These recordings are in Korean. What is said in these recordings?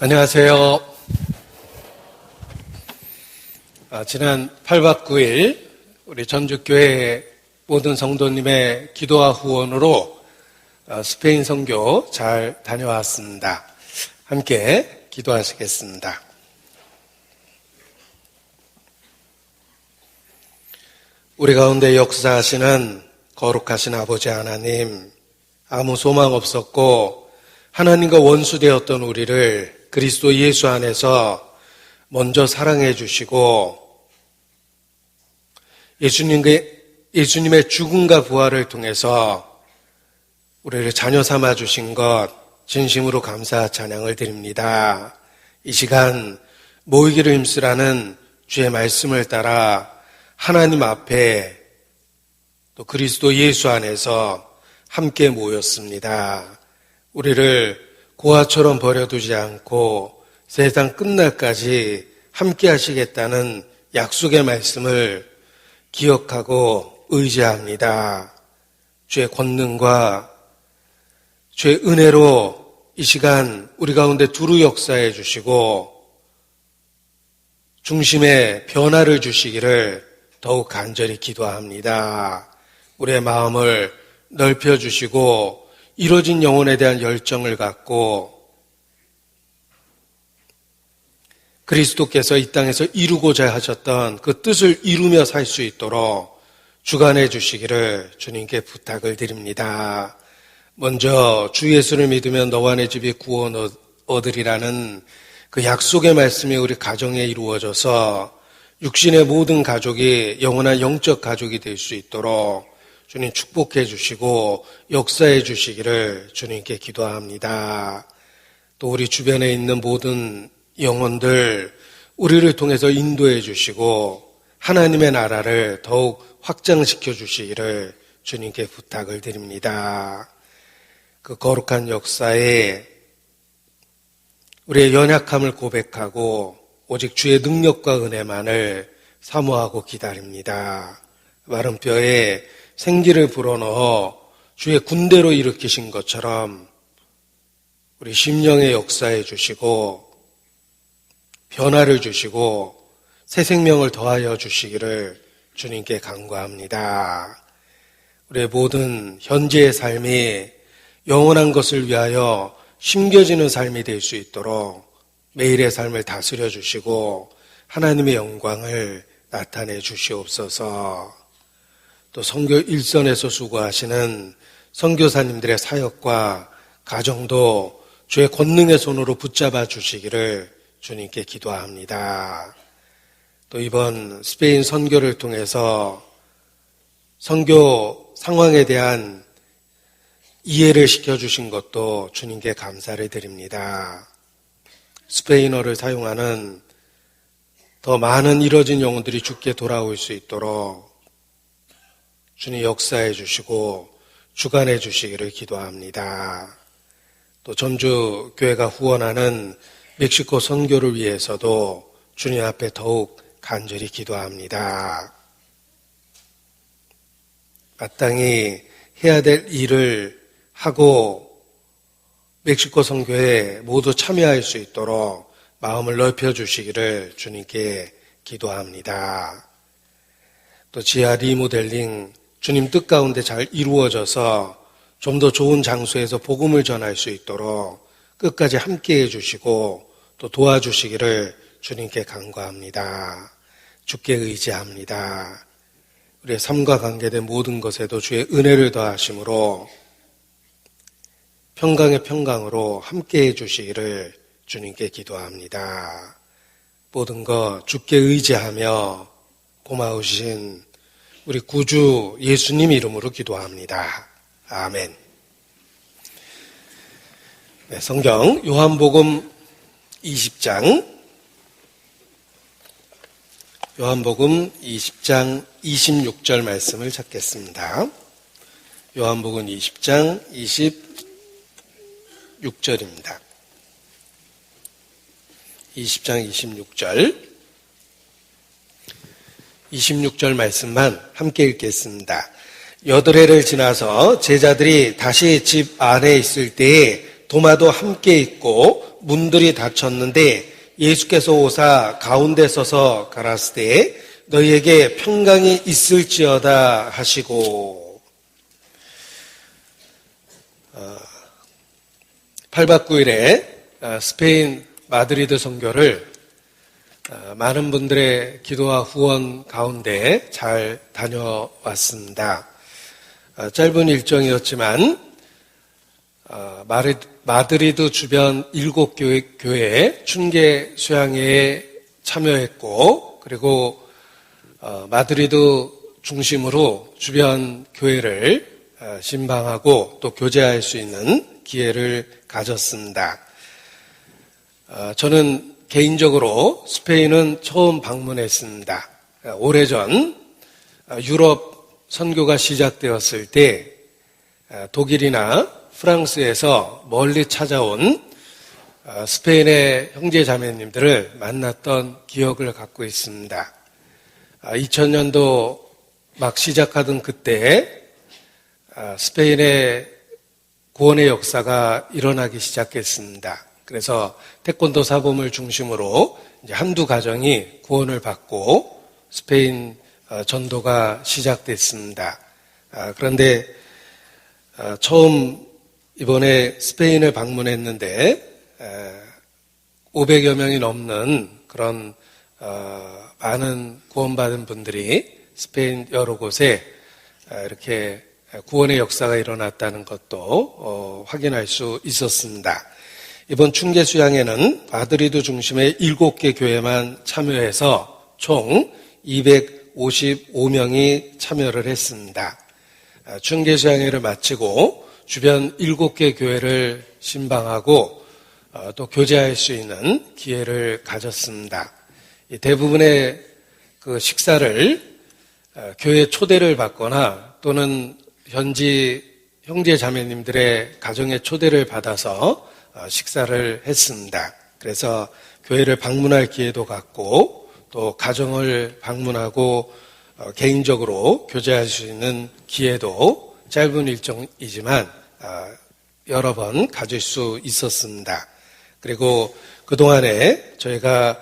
안녕하세요. 지난 8박 9일 우리 전주교회 모든 성도님의 기도와 후원으로 스페인 선교 잘 다녀왔습니다. 함께 기도하시겠습니다. 우리 가운데 역사하시는 거룩하신 아버지 하나님, 아무 소망 없었고 하나님과 원수되었던 우리를 그리스도 예수 안에서 먼저 사랑해 주시고 예수님의 죽음과 부활을 통해서 우리를 자녀 삼아 주신 것 진심으로 감사 찬양을 드립니다. 이 시간 모이기를 힘쓰라는 주의 말씀을 따라 하나님 앞에 또 그리스도 예수 안에서 함께 모였습니다. 우리를 고아처럼 버려두지 않고 세상 끝날까지 함께 하시겠다는 약속의 말씀을 기억하고 의지합니다. 주의 권능과 주의 은혜로 이 시간 우리 가운데 두루 역사해 주시고 중심에 변화를 주시기를 더욱 간절히 기도합니다. 우리의 마음을 넓혀주시고 이뤄진 영혼에 대한 열정을 갖고 그리스도께서 이 땅에서 이루고자 하셨던 그 뜻을 이루며 살 수 있도록 주관해 주시기를 주님께 부탁을 드립니다. 먼저 주 예수를 믿으면 너와 내 집이 구원 얻으리라는 그 약속의 말씀이 우리 가정에 이루어져서 육신의 모든 가족이 영원한 영적 가족이 될 수 있도록 주님 축복해 주시고 역사해 주시기를 주님께 기도합니다. 또 우리 주변에 있는 모든 영혼들 우리를 통해서 인도해 주시고 하나님의 나라를 더욱 확장시켜 주시기를 주님께 부탁을 드립니다. 그 거룩한 역사에 우리의 연약함을 고백하고 오직 주의 능력과 은혜만을 사모하고 기다립니다. 마른 뼈에 생기를 불어넣어 주의 군대로 일으키신 것처럼 우리 심령의 역사해 주시고 변화를 주시고 새 생명을 더하여 주시기를 주님께 간구합니다. 우리의 모든 현재의 삶이 영원한 것을 위하여 심겨지는 삶이 될 수 있도록 매일의 삶을 다스려 주시고 하나님의 영광을 나타내 주시옵소서. 또 선교 일선에서 수고하시는 선교사님들의 사역과 가정도 주의 권능의 손으로 붙잡아 주시기를 주님께 기도합니다. 또 이번 스페인 선교를 통해서 선교 상황에 대한 이해를 시켜주신 것도 주님께 감사를 드립니다. 스페인어를 사용하는 더 많은 이뤄진 영혼들이 주께 돌아올 수 있도록 주님 역사해 주시고 주관해 주시기를 기도합니다. 또 전주교회가 후원하는 멕시코 선교를 위해서도 주님 앞에 더욱 간절히 기도합니다. 마땅히 해야 될 일을 하고 멕시코 선교에 모두 참여할 수 있도록 마음을 넓혀 주시기를 주님께 기도합니다. 또 지하 리모델링 주님 뜻 가운데 잘 이루어져서 좀 더 좋은 장소에서 복음을 전할 수 있도록 끝까지 함께해 주시고 또 도와주시기를 주님께 간구합니다. 주께 의지합니다. 우리의 삶과 관계된 모든 것에도 주의 은혜를 더하심으로 평강의 평강으로 함께해 주시기를 주님께 기도합니다. 모든 것 주께 의지하며 고마우신 우리 구주 예수님 이름으로 기도합니다. 아멘. 네, 성경 요한복음 20장 26절 말씀을 찾겠습니다. 요한복음 20장 26절입니다. 20장 26절 말씀만 함께 읽겠습니다. 8회를 지나서 제자들이 다시 집 안에 있을 때에 도마도 함께 있고 문들이 닫혔는데 예수께서 오사 가운데 서서 가라사대 너희에게 평강이 있을지어다 하시고 8박 9일에 스페인 마드리드 선교를 많은 분들의 기도와 후원 가운데 잘 다녀왔습니다. 짧은 일정이었지만 마드리드 주변 7교회 춘계 수양회에 참여했고 그리고 마드리드 중심으로 주변 교회를 신방하고 또 교제할 수 있는 기회를 가졌습니다. 저는 개인적으로 스페인은 처음 방문했습니다. 오래전 유럽 선교가 시작되었을 때 독일이나 프랑스에서 멀리 찾아온 스페인의 형제 자매님들을 만났던 기억을 갖고 있습니다. 2000년도 막 시작하던 그때 스페인의 구원의 역사가 일어나기 시작했습니다. 그래서 태권도 사범을 중심으로 이제 한두 가정이 구원을 받고 스페인 전도가 시작됐습니다. 그런데 처음 이번에 스페인을 방문했는데 500여 명이 넘는 그런 많은 구원받은 분들이 스페인 여러 곳에 이렇게 구원의 역사가 일어났다는 것도 확인할 수 있었습니다. 이번 춘계 수양회는 마드리드 중심의 7개 교회만 참여해서 총 255명이 참여를 했습니다. 춘계 수양회를 마치고 주변 7개 교회를 신방하고 또 교제할 수 있는 기회를 가졌습니다. 대부분의 그 식사를 교회 초대를 받거나 또는 현지 형제 자매님들의 가정의 초대를 받아서 식사를 했습니다. 그래서 교회를 방문할 기회도 갖고 또 가정을 방문하고 개인적으로 교제할 수 있는 기회도 짧은 일정이지만 여러 번 가질 수 있었습니다. 그리고 그동안에 저희가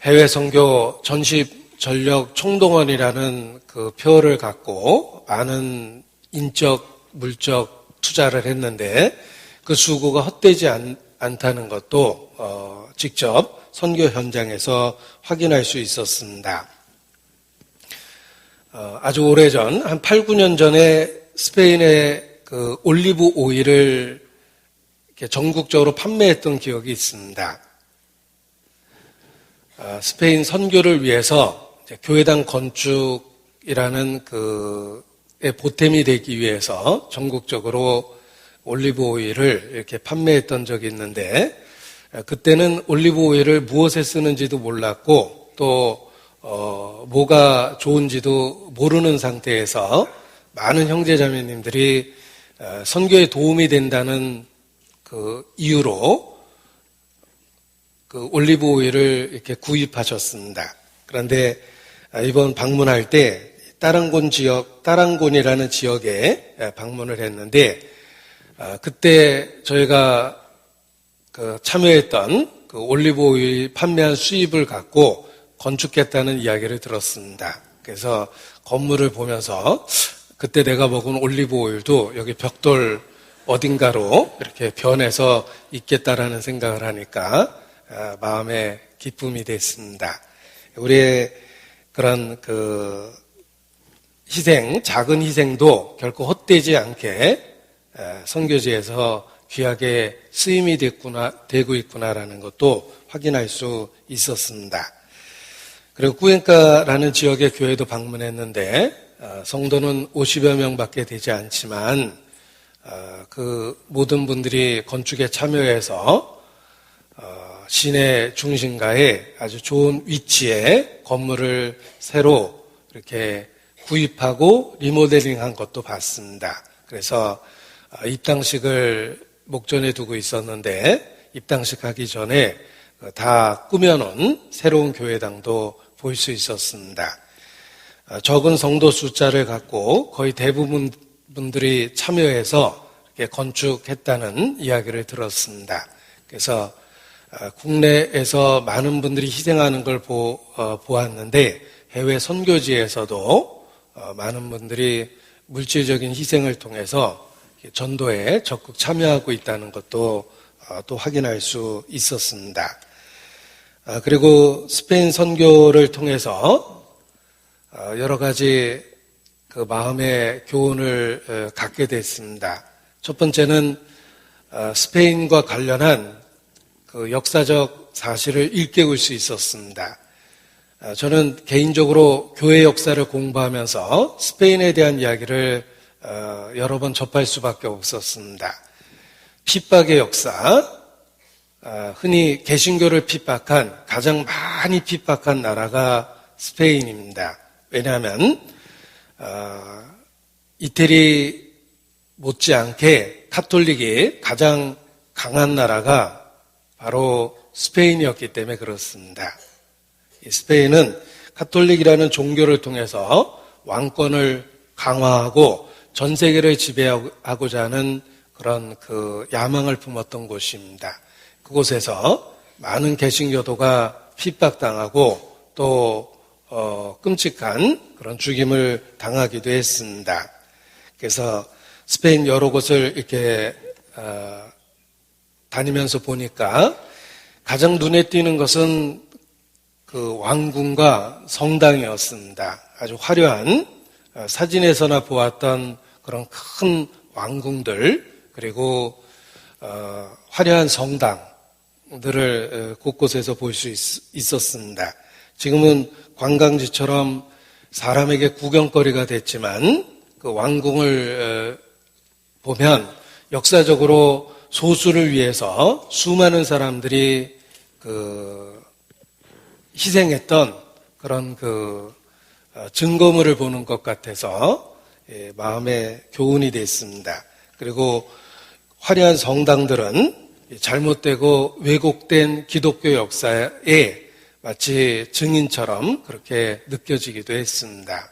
해외 선교 전십 전력 총동원이라는 그 표어를 갖고 많은 인적, 물적 투자를 했는데 그 수고가 헛되지 않다는 것도 직접 선교 현장에서 확인할 수 있었습니다. 아주 오래전, 한 8, 9년 전에 스페인의 그 올리브 오일을 이렇게 전국적으로 판매했던 기억이 있습니다. 스페인 선교를 위해서 교회당 건축이라는 그에 보탬이 되기 위해서 전국적으로 올리브 오일을 이렇게 판매했던 적이 있는데 그때는 올리브 오일을 무엇에 쓰는지도 몰랐고 또 뭐가 좋은지도 모르는 상태에서 많은 형제자매님들이 선교에 도움이 된다는 그 이유로 그 올리브 오일을 이렇게 구입하셨습니다. 그런데 이번 방문할 때 따랑곤이라는 지역에 방문을 했는데 그때 저희가 그 참여했던 그 올리브 오일 판매한 수입을 갖고 건축했다는 이야기를 들었습니다. 그래서 건물을 보면서 그때 내가 먹은 올리브 오일도 여기 벽돌 어딘가로 이렇게 변해서 있겠다라는 생각을 하니까 마음에 기쁨이 됐습니다. 우리의 그런 그 희생, 작은 희생도 결코 헛되지 않게 선교지에서 귀하게 쓰임이 되고 있구나라는 것도 확인할 수 있었습니다. 그리고 꾸엔카라는 지역의 교회도 방문했는데 성도는 50여 명밖에 되지 않지만 그 모든 분들이 건축에 참여해서 시내 중심가에 아주 좋은 위치에 건물을 새로 이렇게 구입하고 리모델링한 것도 봤습니다. 그래서 입당식을 목전에 두고 있었는데 입당식 하기 전에 다 꾸며놓은 새로운 교회당도 볼 수 있었습니다. 적은 성도 숫자를 갖고 거의 대부분 분들이 참여해서 이렇게 건축했다는 이야기를 들었습니다. 그래서 국내에서 많은 분들이 희생하는 걸 보았는데 해외 선교지에서도 많은 분들이 물질적인 희생을 통해서 전도에 적극 참여하고 있다는 것도 또 확인할 수 있었습니다. 그리고 스페인 선교를 통해서 여러 가지 그 마음의 교훈을 갖게 됐습니다. 첫 번째는 스페인과 관련한 그 역사적 사실을 일깨울 수 있었습니다. 저는 개인적으로 교회 역사를 공부하면서 스페인에 대한 이야기를 여러 번 접할 수밖에 없었습니다. 핍박의 역사, 흔히 개신교를 핍박한, 가장 많이 핍박한 나라가 스페인입니다. 왜냐하면 이태리 못지않게 카톨릭이 가장 강한 나라가 바로 스페인이었기 때문에 그렇습니다. 스페인은 카톨릭이라는 종교를 통해서 왕권을 강화하고 전 세계를 지배하고자 하는 그런 그 야망을 품었던 곳입니다. 그곳에서 많은 개신교도가 핍박당하고 또 끔찍한 그런 죽임을 당하기도 했습니다. 그래서 스페인 여러 곳을 이렇게 다니면서 보니까 가장 눈에 띄는 것은 그 왕궁과 성당이었습니다. 아주 화려한 사진에서나 보았던 그런 큰 왕궁들 그리고 화려한 성당들을 곳곳에서 볼 수 있었습니다. 지금은 관광지처럼 사람에게 구경거리가 됐지만 그 왕궁을 보면 역사적으로 소수를 위해서 수많은 사람들이 희생했던 그런 증거물을 보는 것 같아서 마음의 교훈이 됐습니다. 그리고 화려한 성당들은 잘못되고 왜곡된 기독교 역사에 마치 증인처럼 그렇게 느껴지기도 했습니다.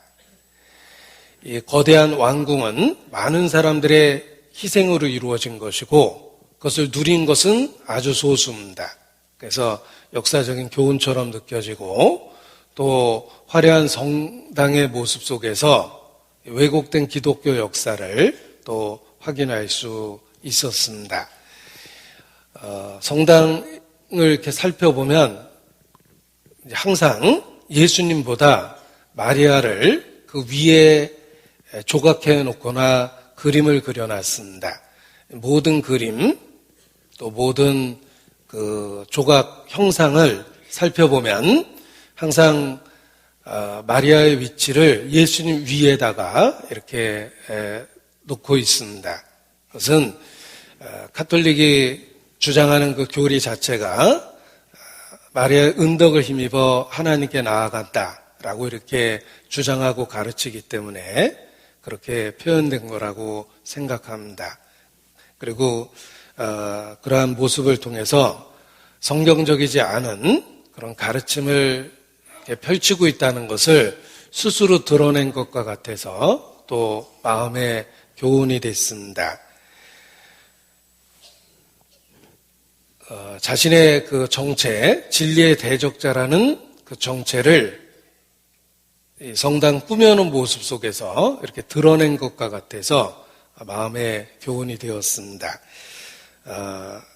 이 거대한 왕궁은 많은 사람들의 희생으로 이루어진 것이고 그것을 누린 것은 아주 소수입니다. 그래서 역사적인 교훈처럼 느껴지고 또 화려한 성당의 모습 속에서 왜곡된 기독교 역사를 또 확인할 수 있었습니다. 성당을 이렇게 살펴보면 항상 예수님보다 마리아를 그 위에 조각해 놓거나 그림을 그려놨습니다. 모든 그림 또 모든 그 조각 형상을 살펴보면 항상 마리아의 위치를 예수님 위에다가 이렇게 놓고 있습니다. 그것은 카톨릭이 주장하는 그 교리 자체가 마리아의 은덕을 힘입어 하나님께 나아갔다라고 이렇게 주장하고 가르치기 때문에 그렇게 표현된 거라고 생각합니다. 그리고 그러한 모습을 통해서 성경적이지 않은 그런 가르침을 펼치고 있다는 것을 스스로 드러낸 것과 같아서 또 마음의 교훈이 됐습니다. 자신의 그 정체, 진리의 대적자라는 그 정체를 성당 꾸며놓은 모습 속에서 이렇게 드러낸 것과 같아서 마음의 교훈이 되었습니다.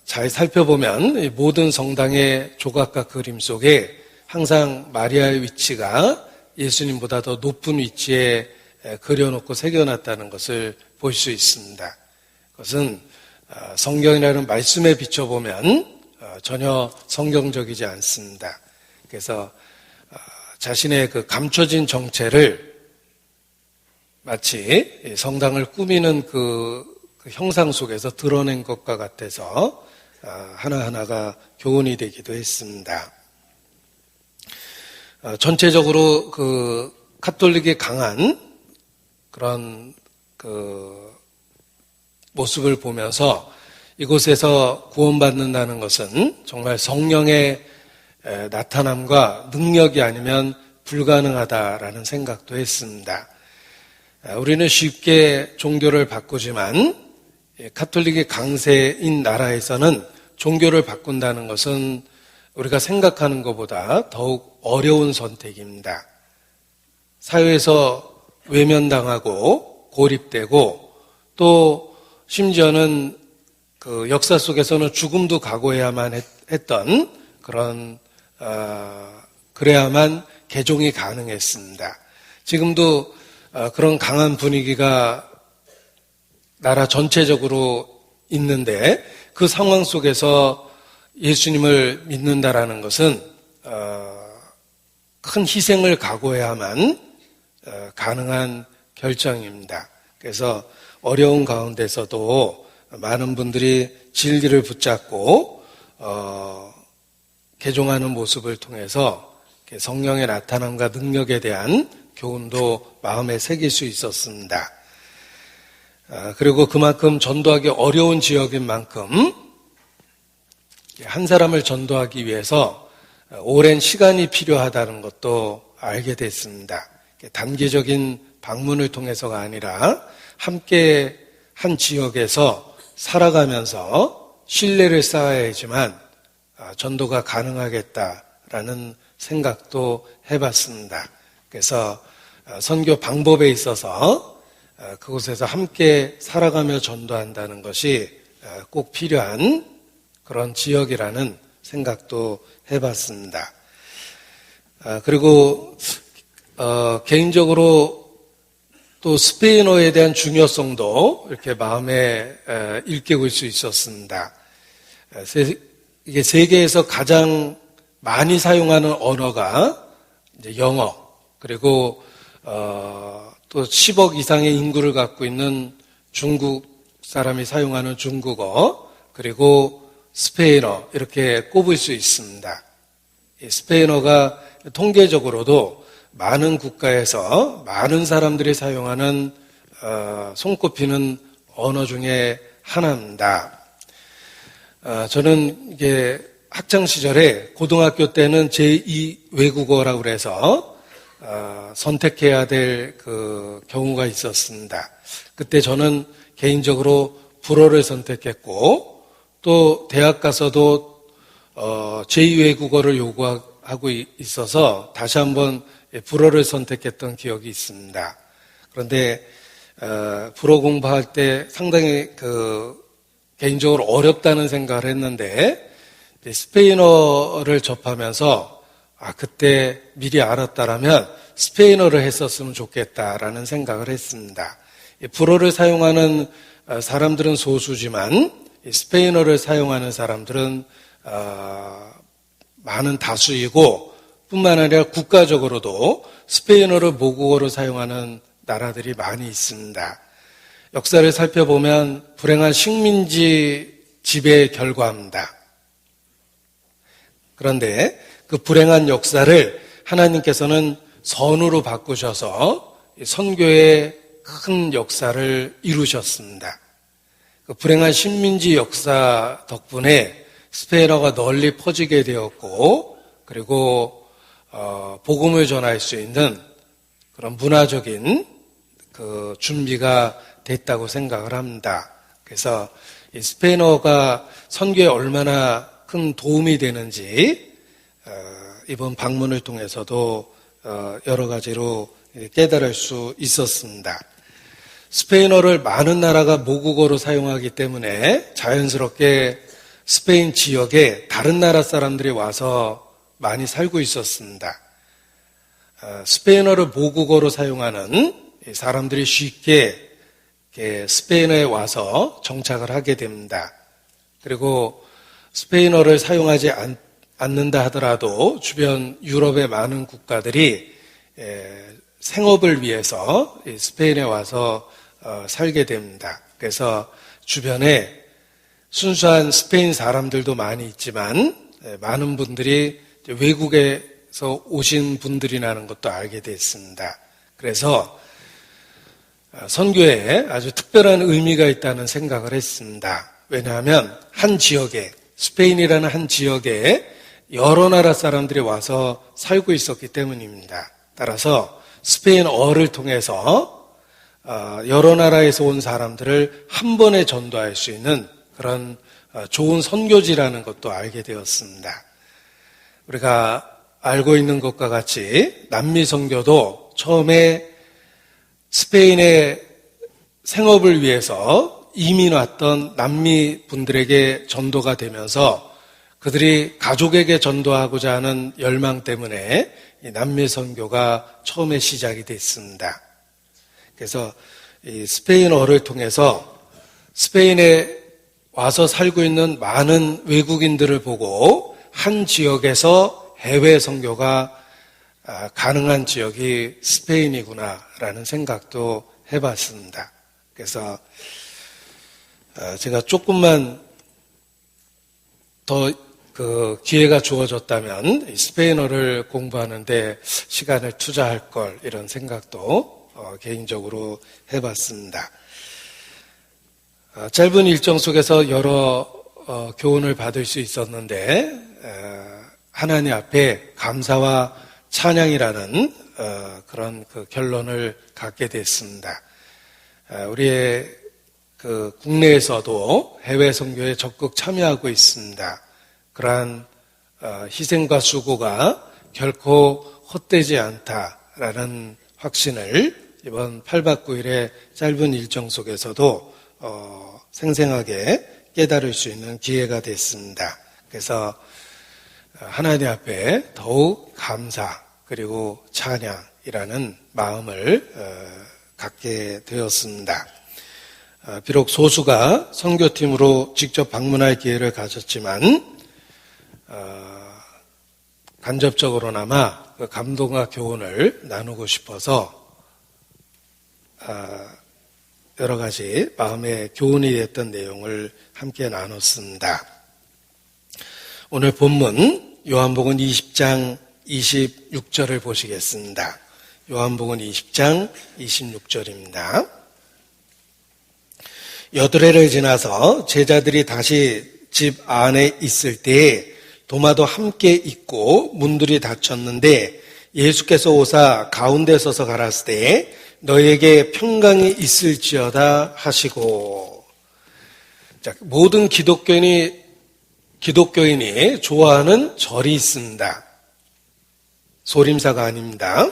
잘 살펴보면 모든 성당의 조각과 그림 속에 항상 마리아의 위치가 예수님보다 더 높은 위치에 그려놓고 새겨놨다는 것을 볼 수 있습니다. 그것은 성경이라는 말씀에 비춰보면 전혀 성경적이지 않습니다. 그래서 자신의 그 감춰진 정체를 마치 성당을 꾸미는 그 형상 속에서 드러낸 것과 같아서 하나하나가 교훈이 되기도 했습니다. 전체적으로 그 카톨릭이 강한 그런 그 모습을 보면서 이곳에서 구원받는다는 것은 정말 성령의 나타남과 능력이 아니면 불가능하다라는 생각도 했습니다. 우리는 쉽게 종교를 바꾸지만 카톨릭이 강세인 나라에서는 종교를 바꾼다는 것은 우리가 생각하는 것보다 더욱 어려운 선택입니다. 사회에서 외면당하고 고립되고 또 심지어는 그 역사 속에서는 죽음도 각오해야만 했던 그런 그래야만 개종이 가능했습니다. 지금도 그런 강한 분위기가 나라 전체적으로 있는데 그 상황 속에서 예수님을 믿는다라는 것은 큰 희생을 각오해야만 가능한 결정입니다. 그래서 어려운 가운데서도 많은 분들이 진리를 붙잡고 개종하는 모습을 통해서 성령의 나타남과 능력에 대한 교훈도 마음에 새길 수 있었습니다. 그리고 그만큼 전도하기 어려운 지역인 만큼 한 사람을 전도하기 위해서 오랜 시간이 필요하다는 것도 알게 됐습니다. 단기적인 방문을 통해서가 아니라 함께 한 지역에서 살아가면서 신뢰를 쌓아야지만 전도가 가능하겠다라는 생각도 해봤습니다. 그래서 선교 방법에 있어서 그곳에서 함께 살아가며 전도한다는 것이 꼭 필요한 그런 지역이라는 생각도 해봤습니다. 그리고 개인적으로 또 스페인어에 대한 중요성도 이렇게 마음에 일깨울 수 있었습니다. 이게 세계에서 가장 많이 사용하는 언어가 이제 영어, 그리고 또 10억 이상의 인구를 갖고 있는 중국 사람이 사용하는 중국어, 그리고 스페인어 이렇게 꼽을 수 있습니다. 스페인어가 통계적으로도 많은 국가에서 많은 사람들이 사용하는 손꼽히는 언어 중에 하나입니다. 저는 이게 학창 시절에 고등학교 때는 제2 외국어라고 그래서 선택해야 될 그 경우가 있었습니다. 그때 저는 개인적으로 불어를 선택했고 또 대학 가서도 제2 외국어를 요구하고 있어서 다시 한번 불어를 선택했던 기억이 있습니다. 그런데 불어 공부할 때 상당히 개인적으로 어렵다는 생각을 했는데 스페인어를 접하면서 그때 미리 알았다라면 스페인어를 했었으면 좋겠다라는 생각을 했습니다. 불어를 사용하는 사람들은 소수지만 스페인어를 사용하는 사람들은 많은 다수이고 뿐만 아니라 국가적으로도 스페인어를 모국어로 사용하는 나라들이 많이 있습니다. 역사를 살펴보면 불행한 식민지 지배의 결과입니다. 그런데 그 불행한 역사를 하나님께서는 선으로 바꾸셔서 선교의 큰 역사를 이루셨습니다. 그 불행한 식민지 역사 덕분에 스페인어가 널리 퍼지게 되었고, 그리고 복음을 전할 수 있는 그런 문화적인 그 준비가 됐다고 생각을 합니다. 그래서 이 스페인어가 선교에 얼마나 큰 도움이 되는지 이번 방문을 통해서도 여러 가지로 깨달을 수 있었습니다. 스페인어를 많은 나라가 모국어로 사용하기 때문에 자연스럽게 스페인 지역에 다른 나라 사람들이 와서 많이 살고 있었습니다. 스페인어를 모국어로 사용하는 사람들이 쉽게 스페인어에 와서 정착을 하게 됩니다. 그리고 스페인어를 사용하지 않는다 하더라도 주변 유럽의 많은 국가들이 생업을 위해서 스페인에 와서 살게 됩니다. 그래서 주변에 순수한 스페인 사람들도 많이 있지만 많은 분들이 외국에서 오신 분들이라는 것도 알게 됐습니다. 그래서 선교에 아주 특별한 의미가 있다는 생각을 했습니다. 왜냐하면 한 지역에, 스페인이라는 한 지역에 여러 나라 사람들이 와서 살고 있었기 때문입니다. 따라서 스페인어를 통해서 여러 나라에서 온 사람들을 한 번에 전도할 수 있는 그런 좋은 선교지라는 것도 알게 되었습니다. 우리가 알고 있는 것과 같이 남미 선교도 처음에 스페인의 생업을 위해서 이민 왔던 남미 분들에게 전도가 되면서 그들이 가족에게 전도하고자 하는 열망 때문에 이 남미 선교가 처음에 시작이 됐습니다. 그래서 이 스페인어를 통해서 스페인에 와서 살고 있는 많은 외국인들을 보고 한 지역에서 해외 선교가 가능한 지역이 스페인이구나라는 생각도 해봤습니다. 그래서 제가 조금만 더 기회가 주어졌다면 스페인어를 공부하는데 시간을 투자할 걸 이런 생각도 개인적으로 해봤습니다. 짧은 일정 속에서 여러 교훈을 받을 수 있었는데 하나님 앞에 감사와 찬양이라는 그런 결론을 갖게 됐습니다. 우리의 국내에서도 해외 선교에 적극 참여하고 있습니다. 그러한 희생과 수고가 결코 헛되지 않다라는 확신을 이번 8박 9일의 짧은 일정 속에서도 생생하게 깨달을 수 있는 기회가 됐습니다. 그래서 하나님 앞에 더욱 감사 그리고 찬양이라는 마음을 갖게 되었습니다. 비록 소수가 선교팀으로 직접 방문할 기회를 가졌지만 간접적으로나마 그 감동과 교훈을 나누고 싶어서 여러 가지 마음의 교훈이 됐던 내용을 함께 나눴습니다. 오늘 본문 요한복음 20장 26절을 보시겠습니다. 요한복음 20장 26절입니다. 여드레를 지나서 제자들이 다시 집 안에 있을 때에 도마도 함께 있고 문들이 닫혔는데 예수께서 오사 가운데 서서 가라사대 때 너에게 평강이 있을지어다 하시고. 자, 모든 기독교인이 좋아하는 절이 있습니다. 소림사가 아닙니다.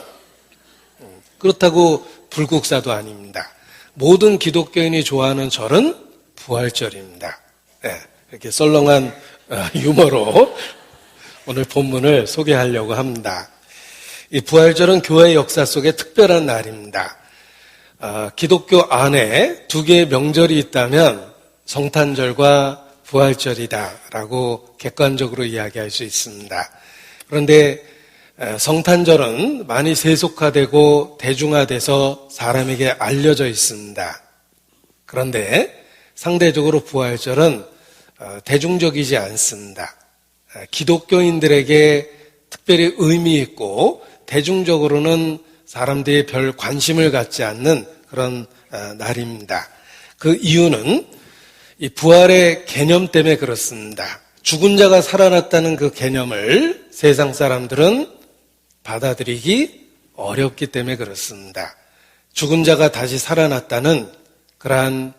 그렇다고 불국사도 아닙니다. 모든 기독교인이 좋아하는 절은 부활절입니다. 네, 이렇게 썰렁한 유머로 오늘 본문을 소개하려고 합니다. 이 부활절은 교회 역사 속에 특별한 날입니다. 기독교 안에 두 개의 명절이 있다면 성탄절과 부활절이다라고 객관적으로 이야기할 수 있습니다. 그런데 성탄절은 많이 세속화되고 대중화돼서 사람에게 알려져 있습니다. 그런데 상대적으로 부활절은 대중적이지 않습니다. 기독교인들에게 특별히 의미 있고 대중적으로는 사람들이 별 관심을 갖지 않는 그런 날입니다. 그 이유는 이 부활의 개념 때문에 그렇습니다. 죽은 자가 살아났다는 그 개념을 세상 사람들은 받아들이기 어렵기 때문에 그렇습니다. 죽은 자가 다시 살아났다는 그러한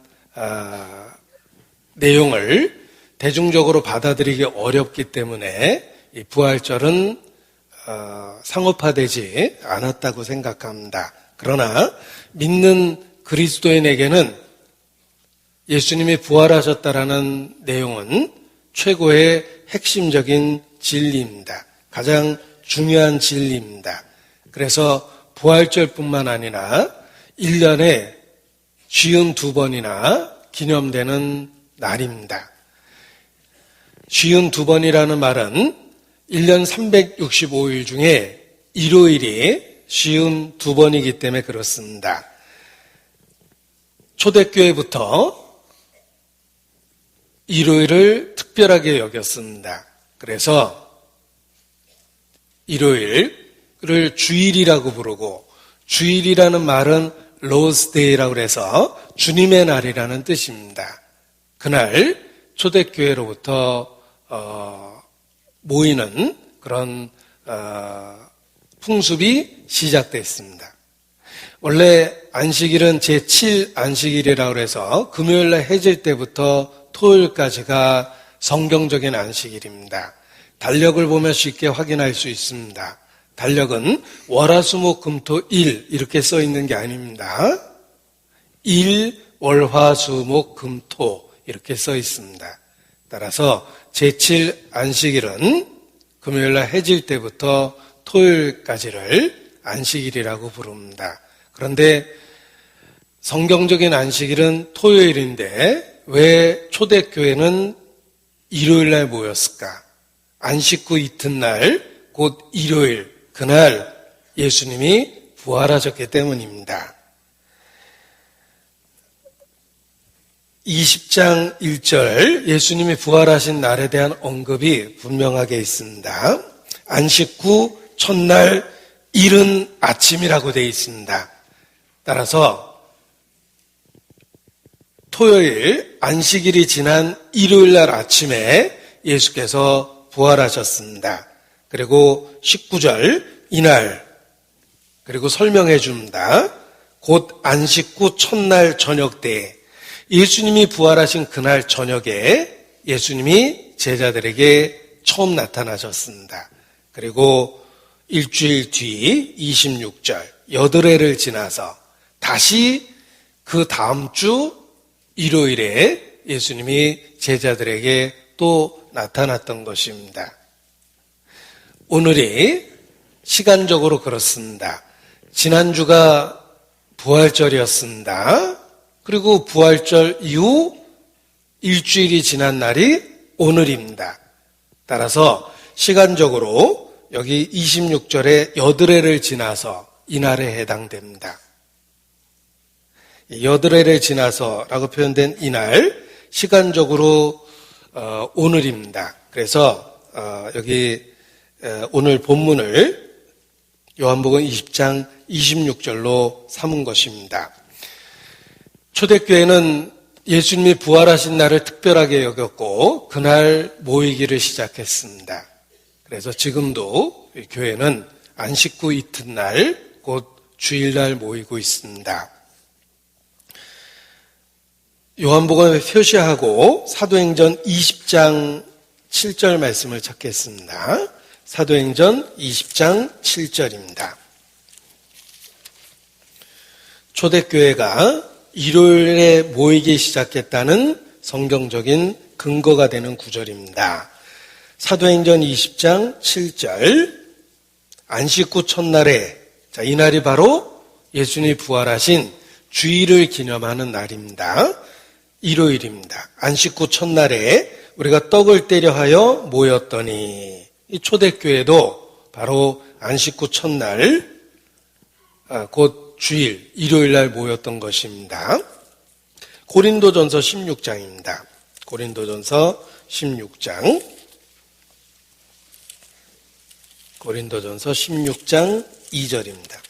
내용을 대중적으로 받아들이기 어렵기 때문에 이 부활절은 상업화되지 않았다고 생각합니다. 그러나 믿는 그리스도인에게는 예수님이 부활하셨다라는 내용은 최고의 핵심적인 진리입니다. 가장 중요한 진리입니다. 그래서 부활절뿐만 아니라 1년에 52번이나 기념되는 날입니다. 52번이라는 말은 1년 365일 중에 일요일이 52번이기 때문에 그렇습니다. 초대교회부터 일요일을 특별하게 여겼습니다. 그래서 일요일을 주일이라고 부르고, 주일이라는 말은 로스데이라고 해서 주님의 날이라는 뜻입니다. 그날 초대교회로부터 모이는 그런 풍습이 시작됐습니다. 원래 안식일은 제7 안식일이라고 해서 금요일날 해질 때부터 토요일까지가 성경적인 안식일입니다. 달력을 보면 쉽게 확인할 수 있습니다. 달력은 월화수목금토일 이렇게 써 있는 게 아닙니다. 일, 월화수목금토 이렇게 써 있습니다. 따라서 제7 안식일은 금요일날 해질 때부터 토요일까지를 안식일이라고 부릅니다. 그런데 성경적인 안식일은 토요일인데 왜 초대교회는 일요일날 모였을까? 안식 후 이튿날 곧 일요일 그날 예수님이 부활하셨기 때문입니다. 20장 1절 예수님이 부활하신 날에 대한 언급이 분명하게 있습니다. 안식 후 첫날 이른 아침이라고 되어 있습니다. 따라서 토요일 안식일이 지난 일요일날 아침에 예수께서 부활하셨습니다. 그리고 19절 이날 그리고 설명해 줍니다. 곧 안식 후 첫날 저녁 때 예수님이 부활하신 그날 저녁에 예수님이 제자들에게 처음 나타나셨습니다. 그리고 일주일 뒤 26절 여드레를 지나서 다시 그 다음 주 일요일에 예수님이 제자들에게 또 나타났던 것입니다. 오늘이 시간적으로 그렇습니다. 지난주가 부활절이었습니다. 그리고 부활절 이후 일주일이 지난 날이 오늘입니다. 따라서 시간적으로 여기 26절에 여드레를 지나서 이날에 해당됩니다. 여드레를 지나서라고 표현된 이날 시간적으로 오늘입니다. 그래서 여기 오늘 본문을 요한복음 20장 26절로 삼은 것입니다. 초대교회는 예수님이 부활하신 날을 특별하게 여겼고 그날 모이기를 시작했습니다. 그래서 지금도 교회는 안식 후 이튿날 곧 주일날 모이고 있습니다. 요한복음에 표시하고 사도행전 20장 7절 말씀을 찾겠습니다. 사도행전 20장 7절입니다. 초대교회가 일요일에 모이기 시작했다는 성경적인 근거가 되는 구절입니다. 사도행전 20장 7절 안식 후 첫날에 이날이 바로 예수님이 부활하신 주일을 기념하는 날입니다. 일요일입니다. 안식 후 첫날에 우리가 떡을 떼려 하여 모였더니 이 초대교회도 바로 안식 후 첫날 곧 주일, 일요일날 모였던 것입니다. 고린도전서 16장입니다. 고린도전서 16장 고린도전서 16장 2절입니다.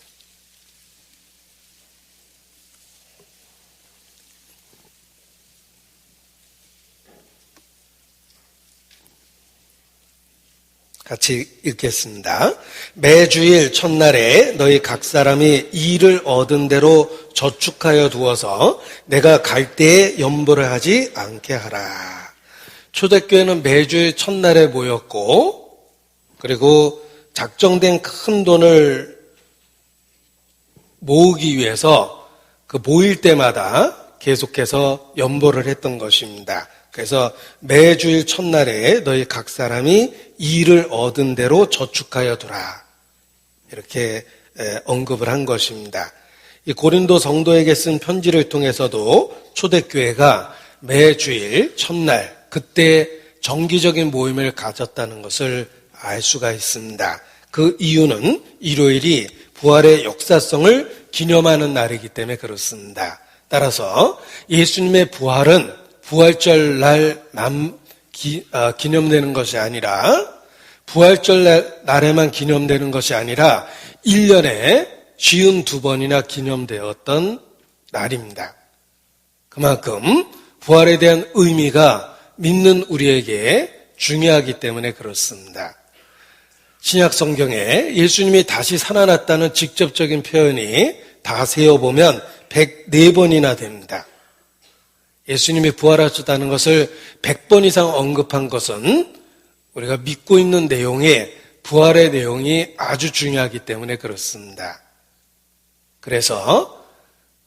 같이 읽겠습니다. 매주일 첫날에 너희 각 사람이 일을 얻은 대로 저축하여 두어서 내가 갈 때에 염보를 하지 않게 하라. 초대교회는 매주일 첫날에 모였고 그리고 작정된 큰 돈을 모으기 위해서 그 모일 때마다 계속해서 염보를 했던 것입니다. 그래서 매주일 첫날에 너희 각 사람이 일을 얻은 대로 저축하여 두라. 이렇게 언급을 한 것입니다. 이 고린도 성도에게 쓴 편지를 통해서도 초대교회가 매주일 첫날 그때 정기적인 모임을 가졌다는 것을 알 수가 있습니다. 그 이유는 일요일이 부활의 역사성을 기념하는 날이기 때문에 그렇습니다. 따라서 예수님의 부활은 부활절 날만 기념되는 것이 아니라 부활절 날에만 기념되는 것이 아니라 1년에 52번이나 기념되었던 날입니다. 그만큼 부활에 대한 의미가 믿는 우리에게 중요하기 때문에 그렇습니다. 신약 성경에 예수님이 다시 살아났다는 직접적인 표현이 다 세어보면 104번이나 됩니다. 예수님이 부활하셨다는 것을 100번 이상 언급한 것은 우리가 믿고 있는 내용에 부활의 내용이 아주 중요하기 때문에 그렇습니다. 그래서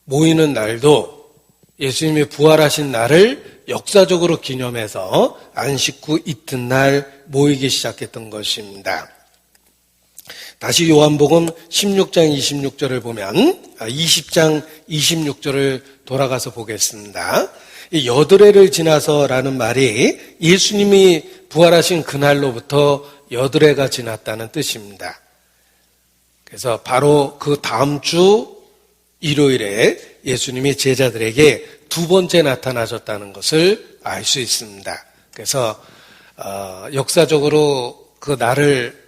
모이는 날도 예수님이 부활하신 날을 역사적으로 기념해서 안식 후 이튿날 모이기 시작했던 것입니다. 다시 요한복음 16장 26절을 보면 20장 26절을 돌아가서 보겠습니다. 이 여드레를 지나서라는 말이 예수님이 부활하신 그날로부터 여드레가 지났다는 뜻입니다. 그래서 바로 그 다음 주 일요일에 예수님이 제자들에게 두 번째 나타나셨다는 것을 알 수 있습니다. 그래서 역사적으로 그 날을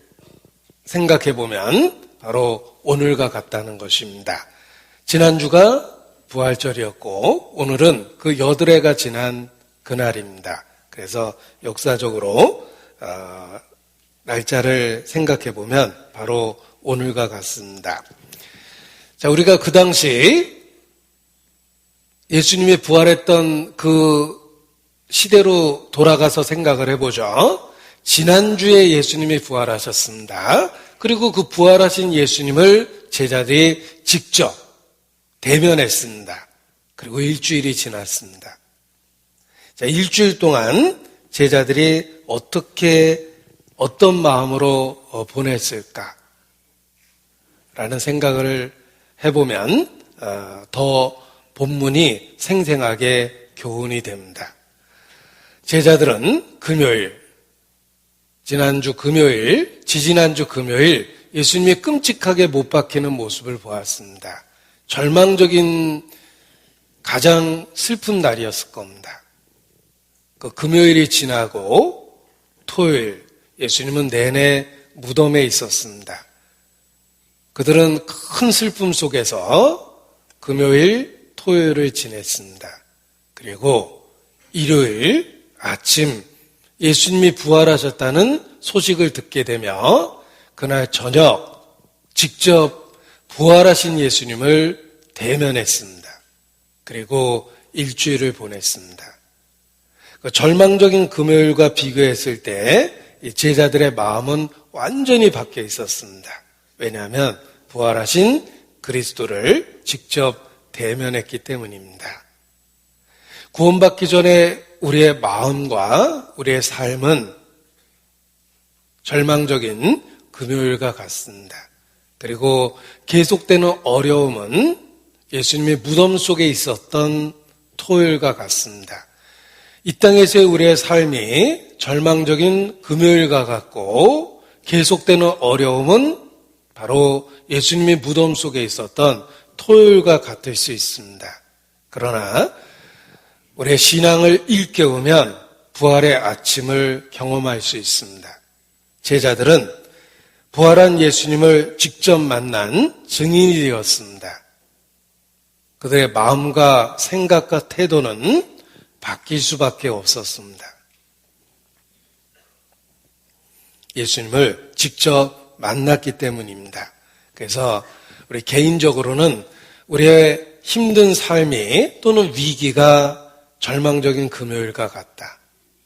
생각해 보면 바로 오늘과 같다는 것입니다. 지난주가 부활절이었고 오늘은 그 여드레가 지난 그날입니다. 그래서 역사적으로 날짜를 생각해 보면 바로 오늘과 같습니다. 자, 우리가 그 당시 예수님이 부활했던 그 시대로 돌아가서 생각을 해보죠. 지난주에 예수님이 부활하셨습니다. 그리고 그 부활하신 예수님을 제자들이 직접 대면했습니다. 그리고 일주일이 지났습니다. 자, 일주일 동안 제자들이 어떤 마음으로 보냈을까? 라는 생각을 해보면 더 본문이 생생하게 교훈이 됩니다. 제자들은 지난주 금요일, 지지난주 금요일 예수님이 끔찍하게 못 박히는 모습을 보았습니다. 절망적인 가장 슬픈 날이었을 겁니다. 그 금요일이 지나고 토요일 예수님은 내내 무덤에 있었습니다. 그들은 큰 슬픔 속에서 금요일, 토요일을 지냈습니다. 그리고 일요일 아침 예수님이 부활하셨다는 소식을 듣게 되며 그날 저녁 직접 부활하신 예수님을 대면했습니다. 그리고 일주일을 보냈습니다. 그 절망적인 금요일과 비교했을 때 제자들의 마음은 완전히 바뀌어 있었습니다. 왜냐하면 부활하신 그리스도를 직접 대면했기 때문입니다. 구원받기 전에 우리의 마음과 우리의 삶은 절망적인 금요일과 같습니다. 그리고 계속되는 어려움은 예수님의 무덤 속에 있었던 토요일과 같습니다. 이 땅에서의 우리의 삶이 절망적인 금요일과 같고 계속되는 어려움은 바로 예수님의 무덤 속에 있었던 토요일과 같을 수 있습니다. 그러나 우리의 신앙을 일깨우면 부활의 아침을 경험할 수 있습니다. 제자들은 부활한 예수님을 직접 만난 증인이 되었습니다. 그들의 마음과 생각과 태도는 바뀔 수밖에 없었습니다. 예수님을 직접 만났기 때문입니다. 그래서 우리 개인적으로는 우리의 힘든 삶이 또는 위기가 절망적인 금요일과 같다.